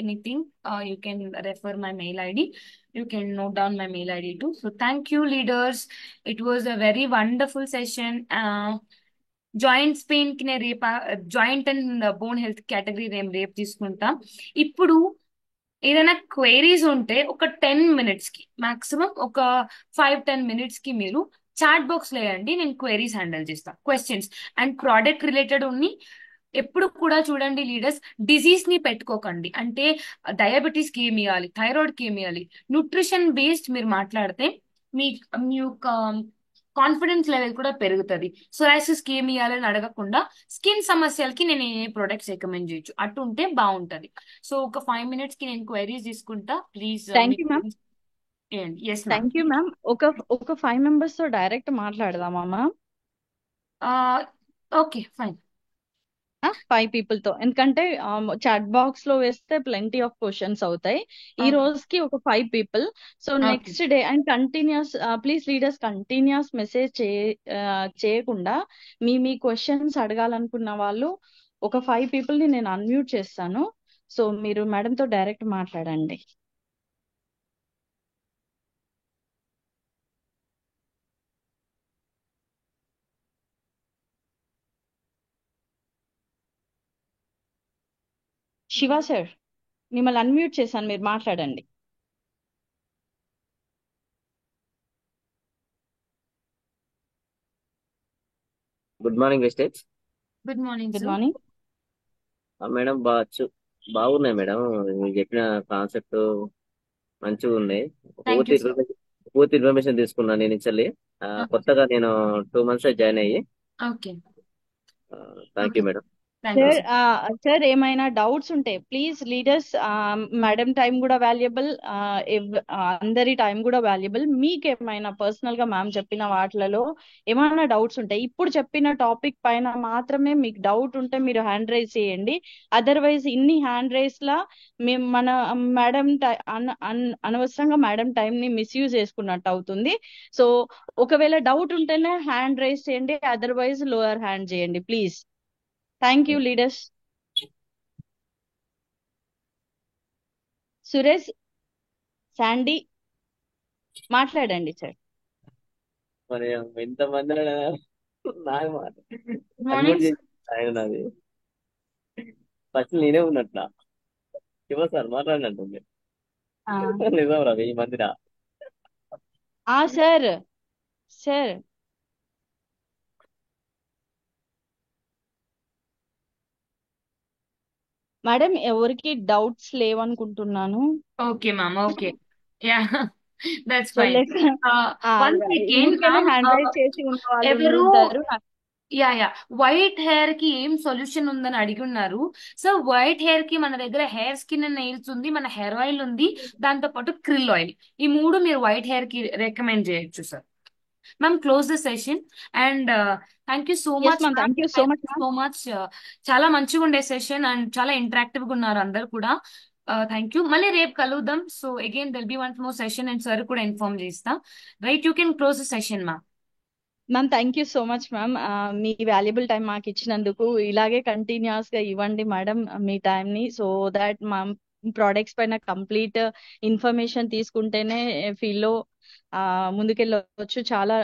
anything you can refer my mail ID. You can note down my mail ID too. So thank you, leaders. It was a very wonderful session. Joints pain కి నేను రేపు joint and bone health category నేను రేపు తీసుకుంటా. ఇప్పుడు ఏదైనా క్వైరీస్ ఉంటే ఒక 10 minutes కి మాక్సిమం ఒక 5-10 minutes కి మీరు చాట్ బాక్స్ లో వేయండి, నేను క్వైరీస్ హ్యాండిల్ చేస్తాను. క్వశ్చన్స్ అండ్ ప్రోడక్ట్ రిలేటెడ్ ఉన్ని ఎప్పుడు కూడా చూడండి లీడర్స్, డిజీజ్ ని పెట్టుకోకండి. అంటే డయాబెటీస్ కి ఏమి ఇవ్వాలి, థైరాయిడ్ కి ఏమి ఇవ్వాలి, న్యూట్రిషన్ బేస్డ్ మీరు మాట్లాడితే మీ మీ యొక్క కాన్ఫిడెన్స్ లెవెల్ కూడా పెరుగుతుంది. సోరాసిస్ కి ఏమి ఇవ్వాలని అడగకుండా స్కిన్ సమస్యలకి నేను ఏ ప్రొడక్ట్స్ రికమెండ్ చేయొచ్చు అటు ఉంటే బాగుంటది. సో ఒక 5 minutes కి నేను క్వైరీస్ తీసుకుంటా, ప్లీజ్ మీ
థ్యాంక్ యూ మ్యామ్.
queries చేయండి. Yes ma'am.
Thank you ma'am. ఒక 5 members తో డైరెక్ట్ మాట్లాడదామా మ్యామ్?
Okay fine.
5 people తో, ఎందుకంటే చాట్ బాక్స్ లో వేస్తే ప్లెంటీ ఆఫ్ క్వశ్చన్స్ అవుతాయి. ఈ
ఓకే
రోజుకి ఒక 5 people. So
okay
next day and continuous, please leaders continuous message చేయకుండా మీ క్వశ్చన్స్ అడగాలనుకున్న వాళ్ళు ఒక 5 people ని నేను అన్మ్యూట్ చేస్తాను. సో మీరు మేడం తో డైరెక్ట్ మాట్లాడండి. శివ సార్, మిమ్మల్ని అన్మ్యూట్ చేశాను, మీరు మాట్లాడండి.
Good morning Vestige.
Good morning
good
sir.
Morning.
Madam బాగున్నాయి మేడం. మీరు చెప్పిన కాన్సెప్ట్ మంచిగా ఉన్నాయి.
థ్యాంక్
పూర్తి
యూ సార్.
ఇన్ఫర్మేషన్ పూర్తి ఇన్ఫర్మేషన్ తీసుకున్నాను నేను ఇచ్చల్లి. కొత్తగా నేను 2 months జాయిన్ అయ్యి.
Okay
thank
okay
you madam.
Thank you
sir
sir.
Sir ఏమైనా డౌట్స్ ఉంటే ప్లీజ్ లీడర్స్, మేడం టైం కూడా వాల్యుబుల్, అందరి టైం కూడా వాల్యుబుల్. మీకు ఏమైనా పర్సనల్ గా మ్యామ్ చెప్పిన వాటిలలో ఏమైనా డౌట్స్ ఉంటాయి, ఇప్పుడు చెప్పిన టాపిక్ పైన మాత్రమే మీకు డౌట్ ఉంటే మీరు హ్యాండ్ రైజ్ చేయండి. అదర్వైజ్ ఇన్ని హ్యాండ్ రైజ్ లా మేము మన మేడం అనవసరంగా మేడం టైం ని మిస్యూజ్ చేసుకున్నట్టు అవుతుంది. సో ఒకవేళ డౌట్ ఉంటేనే హ్యాండ్ రైజ్ చేయండి, అదర్వైజ్ లోయర్ హ్యాండ్ చేయండి please. Thank you leaders. Suresh, Sandy మాట్లాడండి సార్.
మరి ఎంతమంది నాకు
గుడ్
అన్మ్యూట్
మార్నింగ్
చేసి ఆయన నాది ఫస్ట్ నేనే ఉన్నట్లా. శివ సార్ మాట్లాడినట్టుంది. నిజం రా, 1000 మందిరా.
సార్ సార్ మేడం ఎవరికి డౌట్స్ లేవనుకుంటున్నాను.
Okay ma'am. Okay yeah that's
so
fine.
Let
one second
ఊరికేనే
మ్యామ్.
హ్యాండ్ రైజ్ చేసి ఉన్న వాళ్ళు
ఎవరు
ఉంటారు.
యా వైట్ హెయిర్ కి ఏం సొల్యూషన్ ఉందని అడిగి ఉన్నారు. సో వైట్ హెయిర్ కి మన దగ్గర హెయిర్ స్కిన్ అండ్ నెయిల్స్ ఉంది, మన హెయిర్ ఆయిల్ ఉంది, దాంతో పాటు క్రిల్ ఆయిల్. ఈ మూడు మీరు వైట్ హెయిర్ కి రికమెండ్ చేయొచ్చు sir. Ma'am close the session and thank you so
yes
much
ma'am,
ma'am.
Thank you so much ma'am.
So much. చాలా మంచిగా ఉండే సెషన్ అండ్ చాలా ఇంటరాక్టివ్ గా ఉన్నారు అందరు కూడా. Thank you. మళ్ళీ రేపు కలుద్దాం. So again there'll be one more session and sir కూడా ఇన్ఫార్మ్ చేస్తా. Right, you can close the session ma'am.
Ma'am thank you so much ma'am. మీ వాల్యుబుల్ టైం మాకు ఇచ్చినందుకు ఇలాగే కంటిన్యూస్ గా ఇవ్వండి మేడం మీ టైం ని, సో దాట్ మా ప్రోడక్ట్స్ పైన కంప్లీట్ ఇన్ఫర్మేషన్ తీసుకుంటేనే ఫీల్డ్ లో ముందుకెళ్ళవచ్చు. చాలా